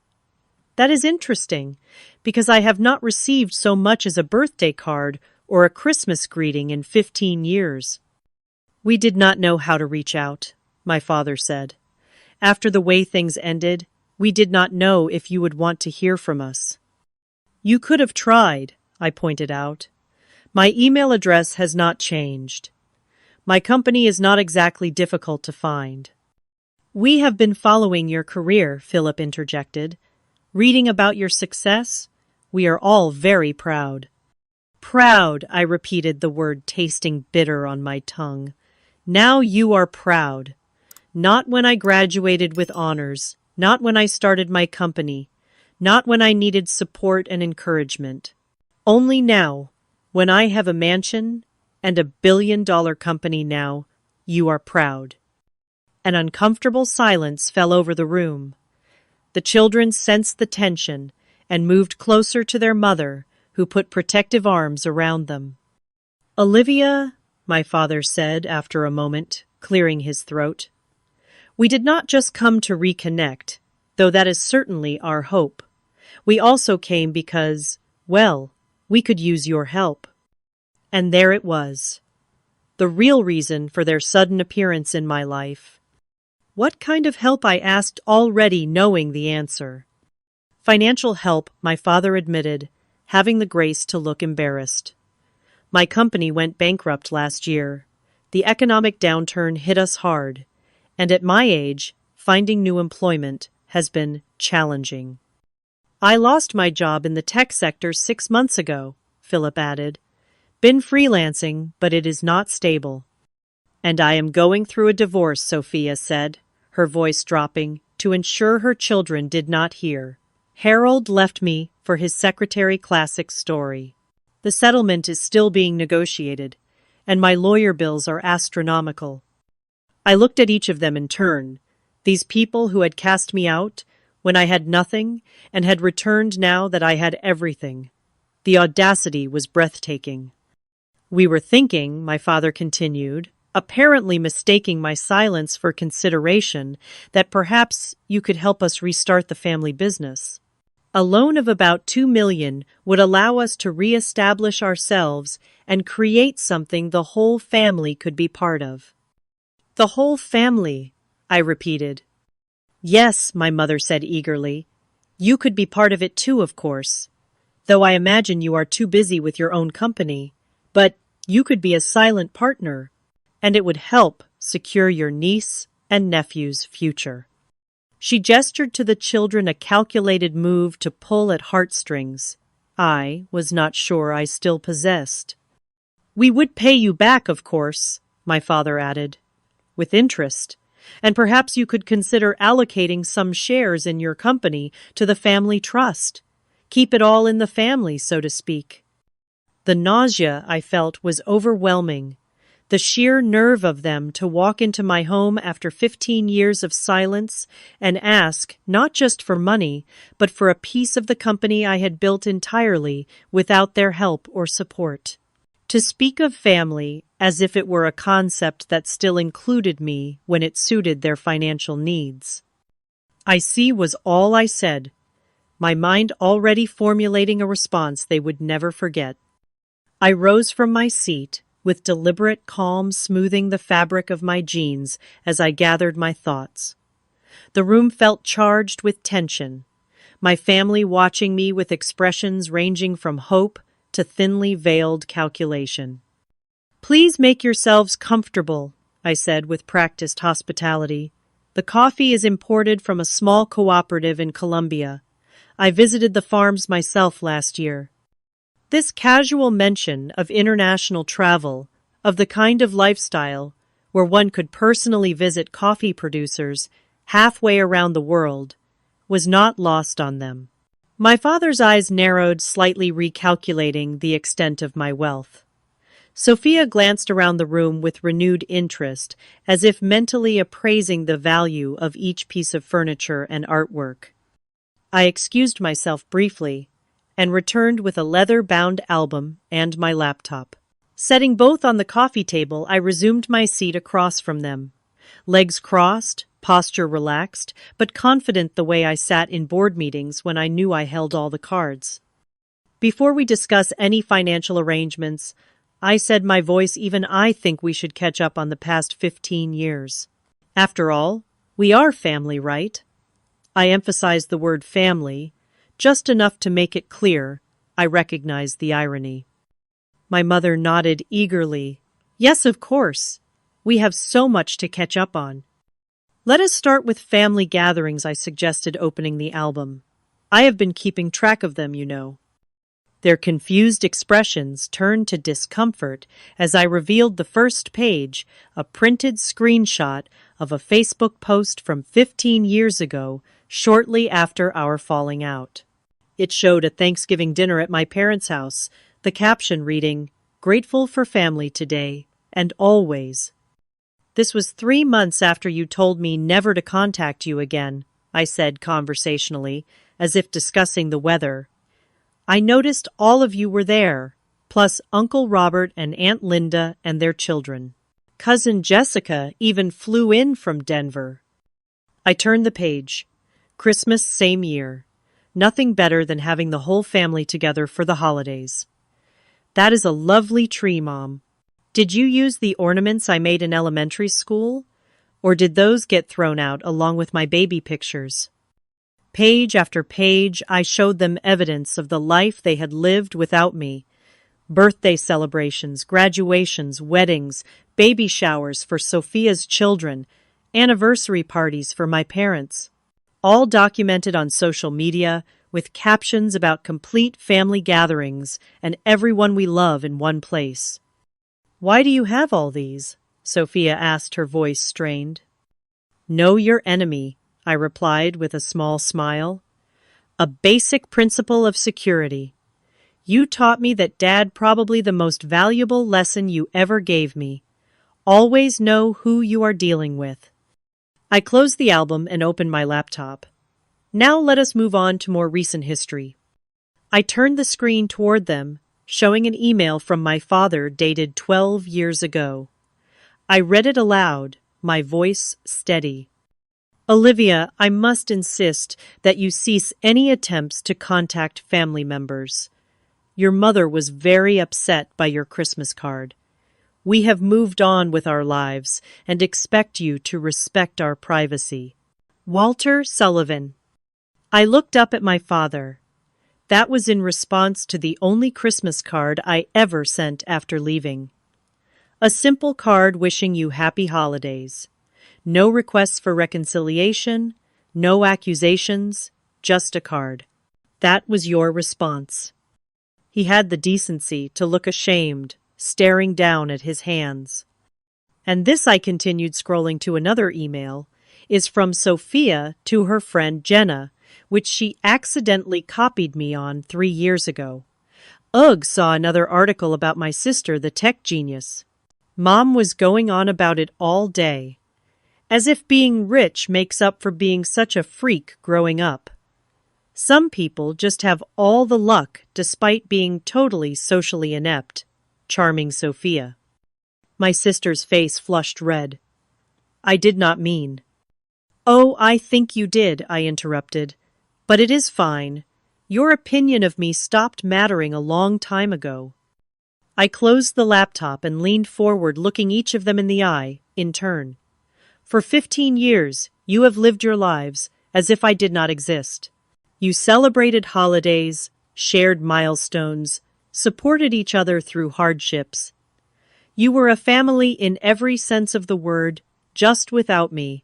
Speaker 1: That is interesting, because I have not received so much as a birthday card or a Christmas greeting in 15 years. We did not know how to reach out, my father said. After the way things ended, we did not know if you would want to hear from us. You could have tried, I pointed out. My email address has not changed. My company is not exactly difficult to find. We have been following your career, Philip interjected. Reading about your success, we are all very proud. Proud, I repeated, the word tasting bitter on my tongue. Now you are proud. Not when I graduated with honors, not when I started my company, not when I needed support and encouragement. Only now, when I have a mansion and a billion-dollar company now, you are proud. An uncomfortable silence fell over the room. The children sensed the tension and moved closer to their mother, who put protective arms around them. Olivia, my father said after a moment, clearing his throat. We did not just come to reconnect, though that is certainly our hope. We also came because, well, we could use your help. And there it was. The real reason for their sudden appearance in my life. What kind of help, I asked, already knowing the answer. Financial help, my father admitted, having the grace to look embarrassed. My company went bankrupt last year. The economic downturn hit us hard, and at my age, finding new employment has been challenging. I lost my job in the tech sector 6 months ago, Philip added. Been freelancing, but it is not stable. And I am going through a divorce, Sophia said, her voice dropping, to ensure her children did not hear. Harold left me for his secretary classic story. The settlement is still being negotiated, and my lawyer bills are astronomical. I looked at each of them in turn. These people who had cast me out when I had nothing and had returned now that I had everything. The audacity was breathtaking. "We were thinking," my father continued, apparently mistaking my silence for consideration, "that perhaps you could help us restart the family business. A loan of about 2 million would allow us to re-establish ourselves and create something the whole family could be part of." "The whole family," I repeated. "Yes," my mother said eagerly. "You could be part of it too, of course. Though I imagine you are too busy with your own company. But you could be a silent partner, and it would help secure your niece and nephew's future." She gestured to the children, a calculated move to pull at heartstrings I was not sure I still possessed. "We would pay you back, of course," my father added, "with interest, and perhaps you could consider allocating some shares in your company to the family trust. Keep it all in the family, so to speak." The nausea I felt was overwhelming. The sheer nerve of them to walk into my home after 15 years of silence and ask not just for money, but for a piece of the company I had built entirely without their help or support. To speak of family as if it were a concept that still included me when it suited their financial needs. "I see," was all I said, my mind already formulating a response they would never forget. I rose from my seat, with deliberate calm smoothing the fabric of my jeans as I gathered my thoughts. The room felt charged with tension, my family watching me with expressions ranging from hope to thinly veiled calculation. "Please make yourselves comfortable," I said with practiced hospitality. "The coffee is imported from a small cooperative in Colombia. I visited the farms myself last year." This casual mention of international travel, of the kind of lifestyle where one could personally visit coffee producers halfway around the world, was not lost on them. My father's eyes narrowed slightly, recalculating the extent of my wealth. Sophia glanced around the room with renewed interest, as if mentally appraising the value of each piece of furniture and artwork. I excused myself briefly and returned with a leather-bound album and my laptop. Setting both on the coffee table, I resumed my seat across from them. Legs crossed, posture relaxed, but confident the way I sat in board meetings when I knew I held all the cards. "Before we discuss any financial arrangements," I said, my voice, "even I think we should catch up on the past 15 years. After all, we are family, right?" I emphasized the word family, just enough to make it clear I recognized the irony. My mother nodded eagerly. "Yes, of course. We have so much to catch up on." "Let us start with family gatherings," I suggested, opening the album. "I have been keeping track of them, you know." Their confused expressions turned to discomfort as I revealed the first page, a printed screenshot of a Facebook post from 15 years ago, shortly after our falling out. It showed a Thanksgiving dinner at my parents' house, the caption reading, "Grateful for family today, and always." "This was 3 months after you told me never to contact you again," I said conversationally, as if discussing the weather. "I noticed all of you were there, plus Uncle Robert and Aunt Linda and their children. Cousin Jessica even flew in from Denver." I turned the page. Christmas same year. Nothing better than having the whole family together for the holidays. "That is a lovely tree, Mom. Did you use the ornaments I made in elementary school? Or did those get thrown out along with my baby pictures?" Page after page, I showed them evidence of the life they had lived without me. Birthday celebrations, graduations, weddings, baby showers for Sophia's children, anniversary parties for my parents. All documented on social media with captions about complete family gatherings and everyone we love in one place. "Why do you have all these?" Sophia asked, her voice strained. "Know your enemy," I replied with a small smile. "A basic principle of security. You taught me that, Dad, probably the most valuable lesson you ever gave me. Always know who you are dealing with." I closed the album and opened my laptop. Now let us move on to more recent history. I turned the screen toward them, showing an email from my father dated 12 years ago. I read it aloud, my voice steady. Olivia, I must insist that you cease any attempts to contact family members. Your mother was very upset by your Christmas card. We have moved on with our lives and expect you to respect our privacy. Walter Sullivan. I looked up at my father. That was in response to the only Christmas card I ever sent after leaving. A simple card wishing you happy holidays. No requests for reconciliation, no accusations, just a card. That was your response. He had the decency to look ashamed, staring down at his hands. And this, I continued scrolling to another email, is from Sophia to her friend Jenna, which she accidentally copied me on 3 years ago. Ugh saw another article about my sister, the tech genius. Mom was going on about it all day. As if being rich makes up for being such a freak growing up. Some people just have all the luck despite being totally socially inept. Charming Sophia. My sister's face flushed red. I did not mean. Oh, I think you did, I interrupted. But it is fine. Your opinion of me stopped mattering a long time ago. I closed the laptop and leaned forward, looking each of them in the eye, in turn. For 15 years, you have lived your lives as if I did not exist. You celebrated holidays, shared milestones, supported each other through hardships. You were a family in every sense of the word, just without me,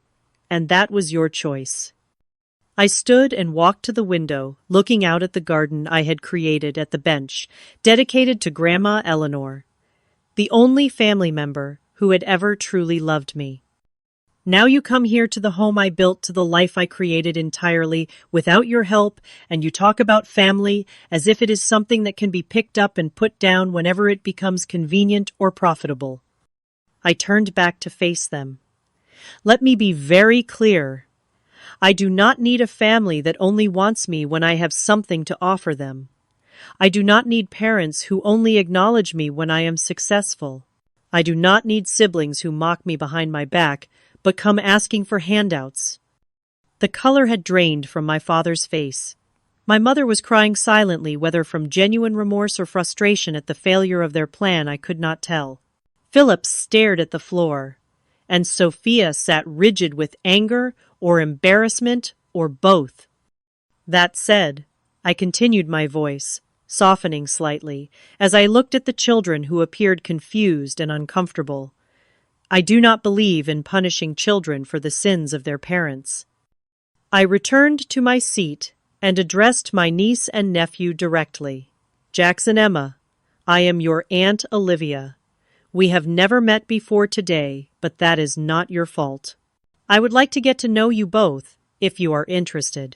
Speaker 1: and that was your choice. I stood and walked to the window, looking out at the garden I had created at the bench, dedicated to Grandma Eleanor, the only family member who had ever truly loved me. Now you come here to the home I built, to the life I created entirely without your help, and you talk about family as if it is something that can be picked up and put down whenever it becomes convenient or profitable. I turned back to face them. Let me be very clear. I do not need a family that only wants me when I have something to offer them. I do not need parents who only acknowledge me when I am successful. I do not need siblings who mock me behind my back, but come asking for handouts. The color had drained from my father's face. My mother was crying silently, whether from genuine remorse or frustration at the failure of their plan, I could not tell. Philip stared at the floor, and Sophia sat rigid with anger or embarrassment or both. That said, I continued my voice, softening slightly, as I looked at the children who appeared confused and uncomfortable. I do not believe in punishing children for the sins of their parents. I returned to my seat and addressed my niece and nephew directly. Jackson Emma, I am your Aunt Olivia. We have never met before today, but that is not your fault. I would like to get to know you both, if you are interested.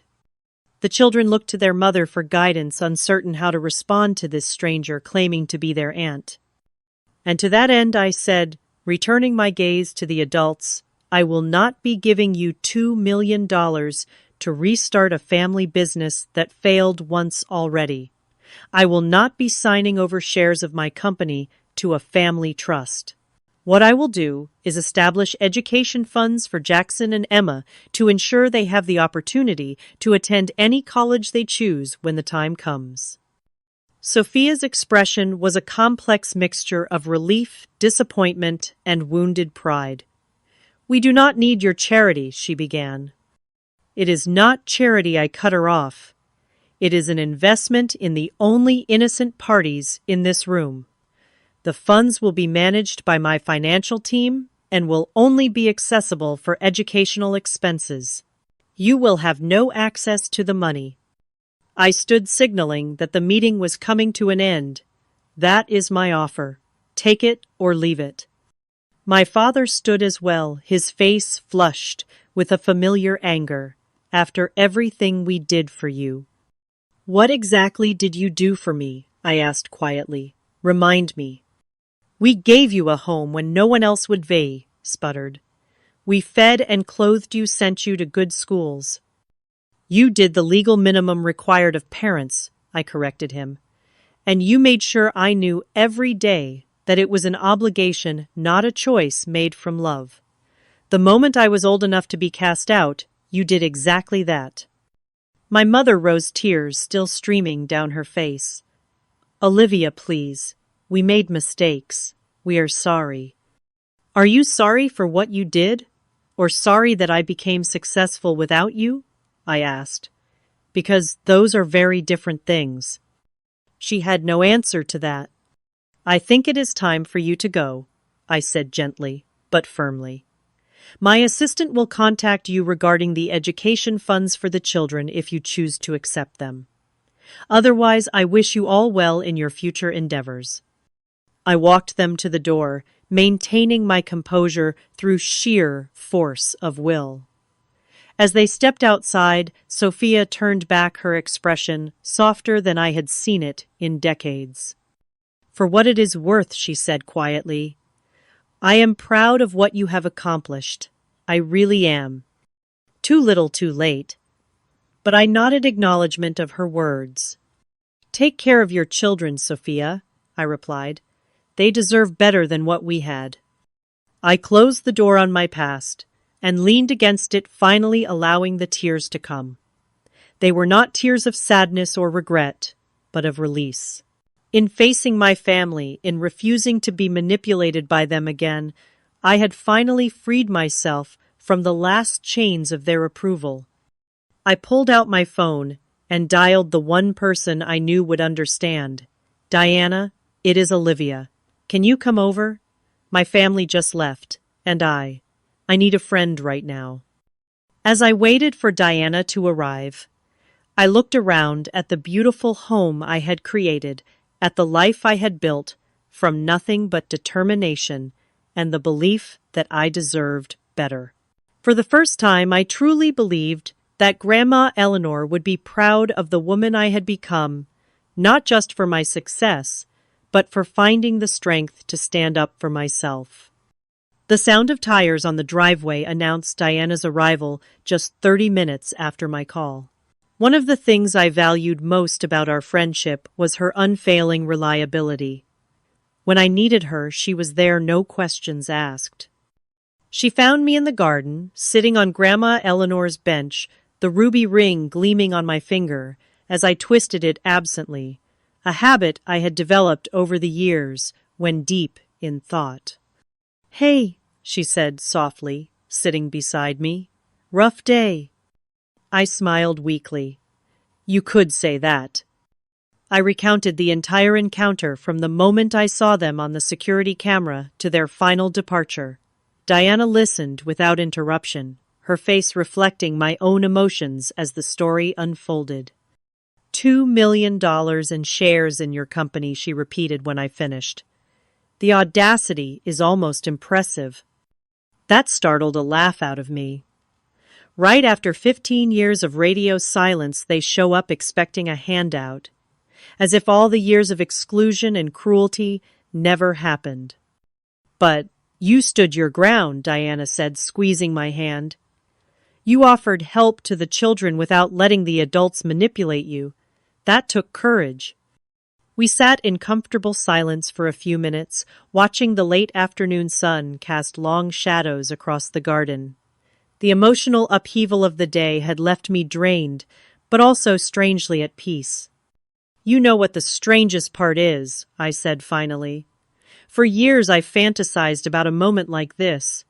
Speaker 1: The children looked to their mother for guidance, uncertain how to respond to this stranger claiming to be their aunt. And to that end I said, returning my gaze to the adults, I will not be giving you $2 million to restart a family business that failed once already. I will not be signing over shares of my company to a family trust. What I will do is establish education funds for Jackson and Emma to ensure they have the opportunity to attend any college they choose when the time comes. Sophia's expression was a complex mixture of relief, disappointment, and wounded pride. We do not need your charity, she began. It is not charity, I cut her off. It is an investment in the only innocent parties in this room. The funds will be managed by my financial team and will only be accessible for educational expenses. You will have no access to the money. I stood signaling that the meeting was coming to an end. That is my offer. Take it or leave it. My father stood as well, his face flushed with a familiar anger. After everything we did for you. What exactly did you do for me? I asked quietly. Remind me. We gave you a home when no one else would, sputtered. We fed and clothed you, sent you to good schools. You did the legal minimum required of parents, I corrected him. And you made sure I knew every day that it was an obligation, not a choice made from love. The moment I was old enough to be cast out, you did exactly that. My mother rose, tears still streaming down her face. Olivia, please. We made mistakes. We are sorry. Are you sorry for what you did? Or sorry that I became successful without you? I asked. Because those are very different things. She had no answer to that. I think it is time for you to go, I said gently, but firmly. My assistant will contact you regarding the education funds for the children if you choose to accept them. Otherwise, I wish you all well in your future endeavors. I walked them to the door, maintaining my composure through sheer force of will. As they stepped outside, Sophia turned back, her expression softer than I had seen it in decades. For what it is worth, she said quietly, I am proud of what you have accomplished. I really am. Too little too late. But I nodded acknowledgement of her words. Take care of your children, Sophia, I replied. They deserve better than what we had. I closed the door on my past and leaned against it, finally allowing the tears to come. They were not tears of sadness or regret, but of release. In facing my family, in refusing to be manipulated by them again, I had finally freed myself from the last chains of their approval. I pulled out my phone and dialed the one person I knew would understand. Diana, it is Olivia. Can you come over? My family just left, and I need a friend right now. As I waited for Diana to arrive, I looked around at the beautiful home I had created, at the life I had built from nothing but determination and the belief that I deserved better. For the first time, I truly believed that Grandma Eleanor would be proud of the woman I had become, not just for my success, but for finding the strength to stand up for myself. The sound of tires on the driveway announced Diana's arrival just 30 minutes after my call. One of the things I valued most about our friendship was her unfailing reliability. When I needed her, she was there, no questions asked. She found me in the garden, sitting on Grandma Eleanor's bench, the ruby ring gleaming on my finger as I twisted it absently, a habit I had developed over the years when deep in thought. Hey, she said softly, sitting beside me. Rough day. I smiled weakly. You could say that. I recounted the entire encounter from the moment I saw them on the security camera to their final departure. Diana listened without interruption, her face reflecting my own emotions as the story unfolded. $2 million in shares in your company, she repeated when I finished. The audacity is almost impressive. That startled a laugh out of me. Right after 15 years of radio silence, they show up expecting a handout, as if all the years of exclusion and cruelty never happened. But you stood your ground, Diana said, squeezing my hand. You offered help to the children without letting the adults manipulate you. That took courage. We sat in comfortable silence for a few minutes, watching the late afternoon sun cast long shadows across the garden. The emotional upheaval of the day had left me drained, but also strangely at peace. You know what the strangest part is, I said finally. For years I fantasized about a moment like this,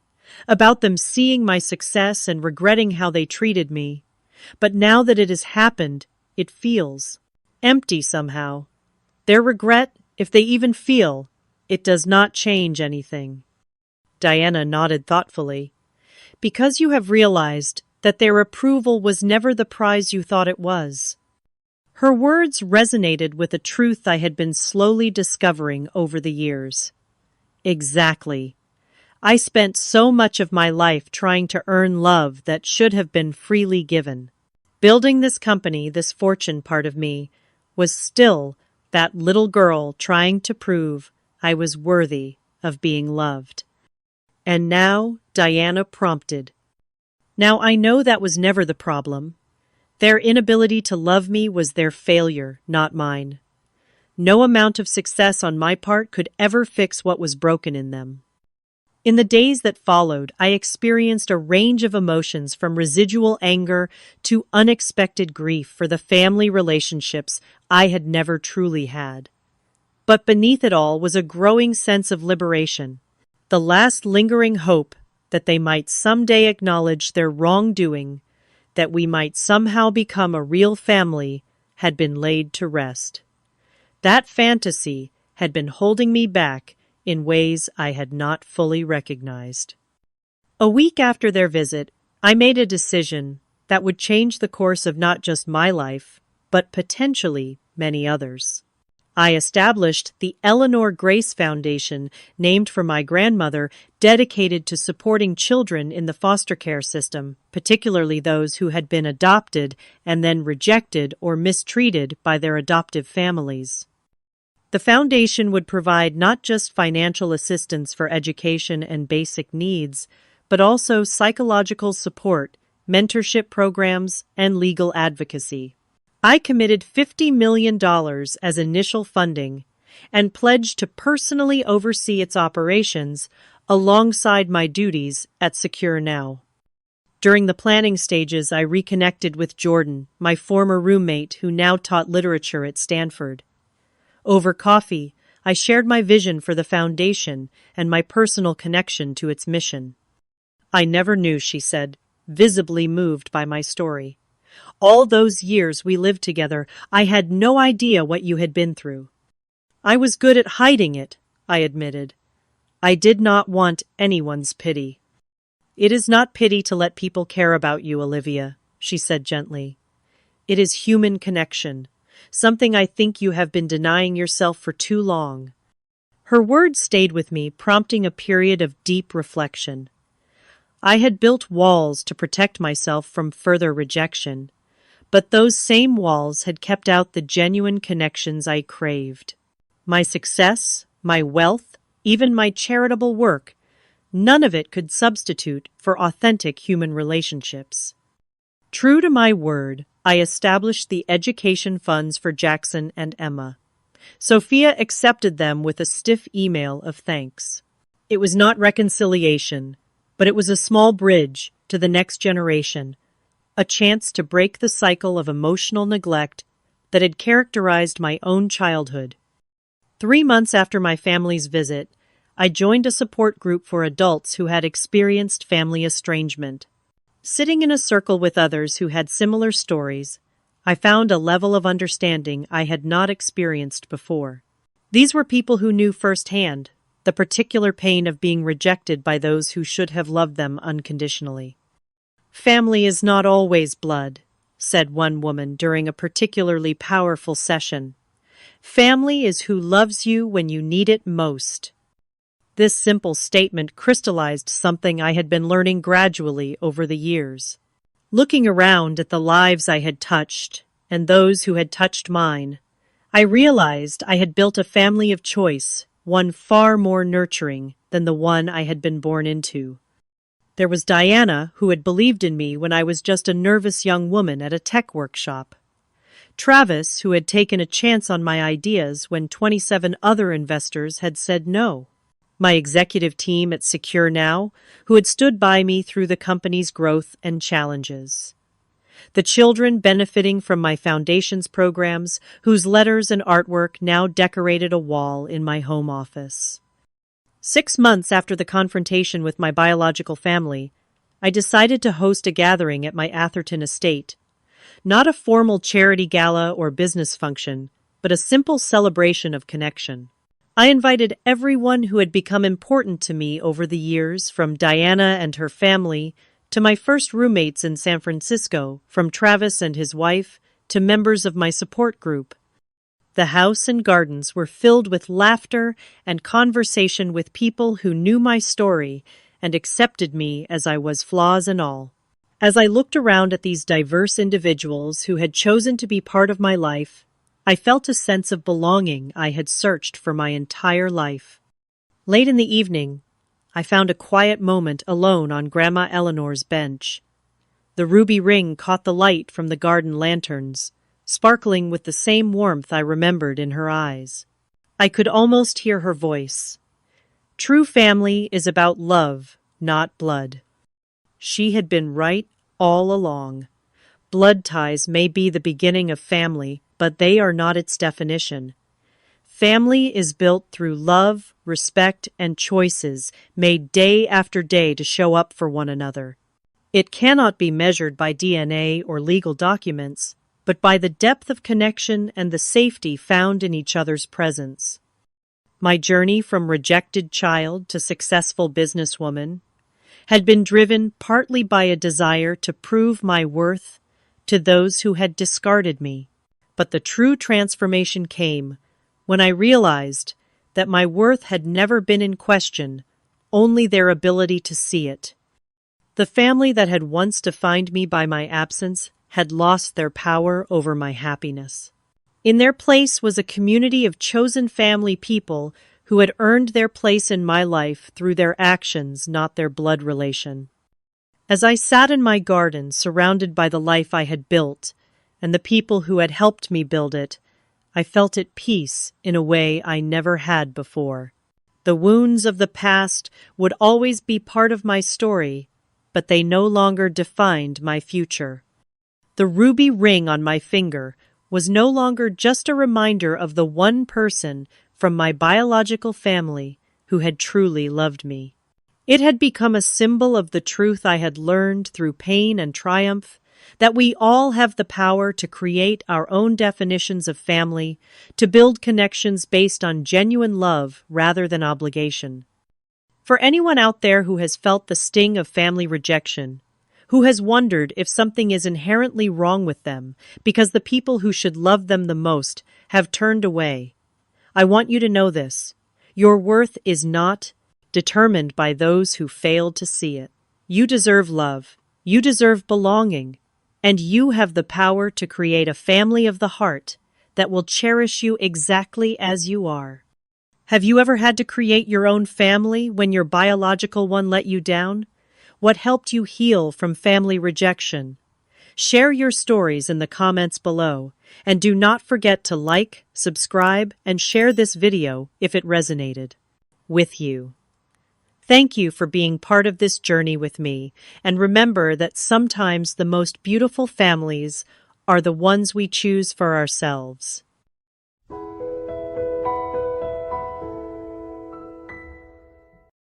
Speaker 1: about them seeing my success and regretting how they treated me. But now that it has happened, it feels empty somehow. Their regret, if they even feel, it does not change anything. Diana nodded thoughtfully. Because you have realized that their approval was never the prize you thought it was. Her words resonated with a truth I had been slowly discovering over the years. Exactly. I spent so much of my life trying to earn love that should have been freely given. Building this company, this fortune part of me, was still that little girl trying to prove I was worthy of being loved. And now, Diana prompted. Now I know that was never the problem. Their inability to love me was their failure, not mine. No amount of success on my part could ever fix what was broken in them. In the days that followed, I experienced a range of emotions from residual anger to unexpected grief for the family relationships I had never truly had. But beneath it all was a growing sense of liberation, the last lingering hope that they might someday acknowledge their wrongdoing, that we might somehow become a real family, had been laid to rest. That fantasy had been holding me back in ways I had not fully recognized. A week after their visit, I made a decision that would change the course of not just my life, but potentially many others. I established the Eleanor Grace Foundation, named for my grandmother, dedicated to supporting children in the foster care system, particularly those who had been adopted and then rejected or mistreated by their adoptive families. The foundation would provide not just financial assistance for education and basic needs, but also psychological support, mentorship programs, and legal advocacy. I committed $50 million as initial funding and pledged to personally oversee its operations alongside my duties at Secure Now. During the planning stages, I reconnected with Jordan, my former roommate who now taught literature at Stanford. Over coffee, I shared my vision for the foundation and my personal connection to its mission. I never knew, she said, visibly moved by my story. All those years we lived together, I had no idea what you had been through. I was good at hiding it, I admitted. I did not want anyone's pity. It is not pity to let people care about you, Olivia, she said gently. It is human connection, something I think you have been denying yourself for too long. Her words stayed with me, prompting a period of deep reflection. I had built walls to protect myself from further rejection, but those same walls had kept out the genuine connections I craved. My success, my wealth, even my charitable work, none of it could substitute for authentic human relationships. True to my word, I established the education funds for Jackson and Emma. Sophia accepted them with a stiff email of thanks. It was not reconciliation, but it was a small bridge to the next generation, a chance to break the cycle of emotional neglect that had characterized my own childhood. 3 months after my family's visit, I joined a support group for adults who had experienced family estrangement. Sitting in a circle with others who had similar stories, I found a level of understanding I had not experienced before. These were people who knew firsthand the particular pain of being rejected by those who should have loved them unconditionally. Family is not always blood, said one woman during a particularly powerful session. Family is who loves you when you need it most. This simple statement crystallized something I had been learning gradually over the years. Looking around at the lives I had touched and those who had touched mine, I realized I had built a family of choice, one far more nurturing than the one I had been born into. There was Diana, who had believed in me when I was just a nervous young woman at a tech workshop. Travis, who had taken a chance on my ideas when 27 other investors had said no. My executive team at Secure Now, who had stood by me through the company's growth and challenges. The children benefiting from my foundation's programs, whose letters and artwork now decorated a wall in my home office. 6 months after the confrontation with my biological family, I decided to host a gathering at my Atherton estate. Not a formal charity gala or business function, but a simple celebration of connection. I invited everyone who had become important to me over the years, from Diana and her family to my first roommates in San Francisco, from Travis and his wife to members of my support group. The house and gardens were filled with laughter and conversation with people who knew my story and accepted me as I was, flaws and all. As I looked around at these diverse individuals who had chosen to be part of my life, I felt a sense of belonging I had searched for my entire life. Late in the evening, I found a quiet moment alone on Grandma Eleanor's bench. The ruby ring caught the light from the garden lanterns, sparkling with the same warmth I remembered in her eyes. I could almost hear her voice. True family is about love, not blood. She had been right all along. Blood ties may be the beginning of family, but they are not its definition. Family is built through love, respect, and choices made day after day to show up for one another. It cannot be measured by DNA or legal documents, but by the depth of connection and the safety found in each other's presence. My journey from rejected child to successful businesswoman had been driven partly by a desire to prove my worth to those who had discarded me. But the true transformation came when I realized that my worth had never been in question, only their ability to see it. The family that had once defined me by my absence had lost their power over my happiness. In their place was a community of chosen family people who had earned their place in my life through their actions, not their blood relation. As I sat in my garden, surrounded by the life I had built, and the people who had helped me build it, I felt at peace in a way I never had before. The wounds of the past would always be part of my story, but they no longer defined my future. The ruby ring on my finger was no longer just a reminder of the one person from my biological family who had truly loved me. It had become a symbol of the truth I had learned through pain and triumph, that we all have the power to create our own definitions of family, to build connections based on genuine love rather than obligation. For anyone out there who has felt the sting of family rejection, who has wondered if something is inherently wrong with them because the people who should love them the most have turned away, I want you to know this. Your worth is not determined by those who failed to see it. You deserve love. You deserve belonging. And you have the power to create a family of the heart that will cherish you exactly as you are. Have you ever had to create your own family when your biological one let you down? What helped you heal from family rejection? Share your stories in the comments below, and do not forget to like, subscribe, and share this video if it resonated with you. Thank you for being part of this journey with me, and remember that sometimes the most beautiful families are the ones we choose for ourselves.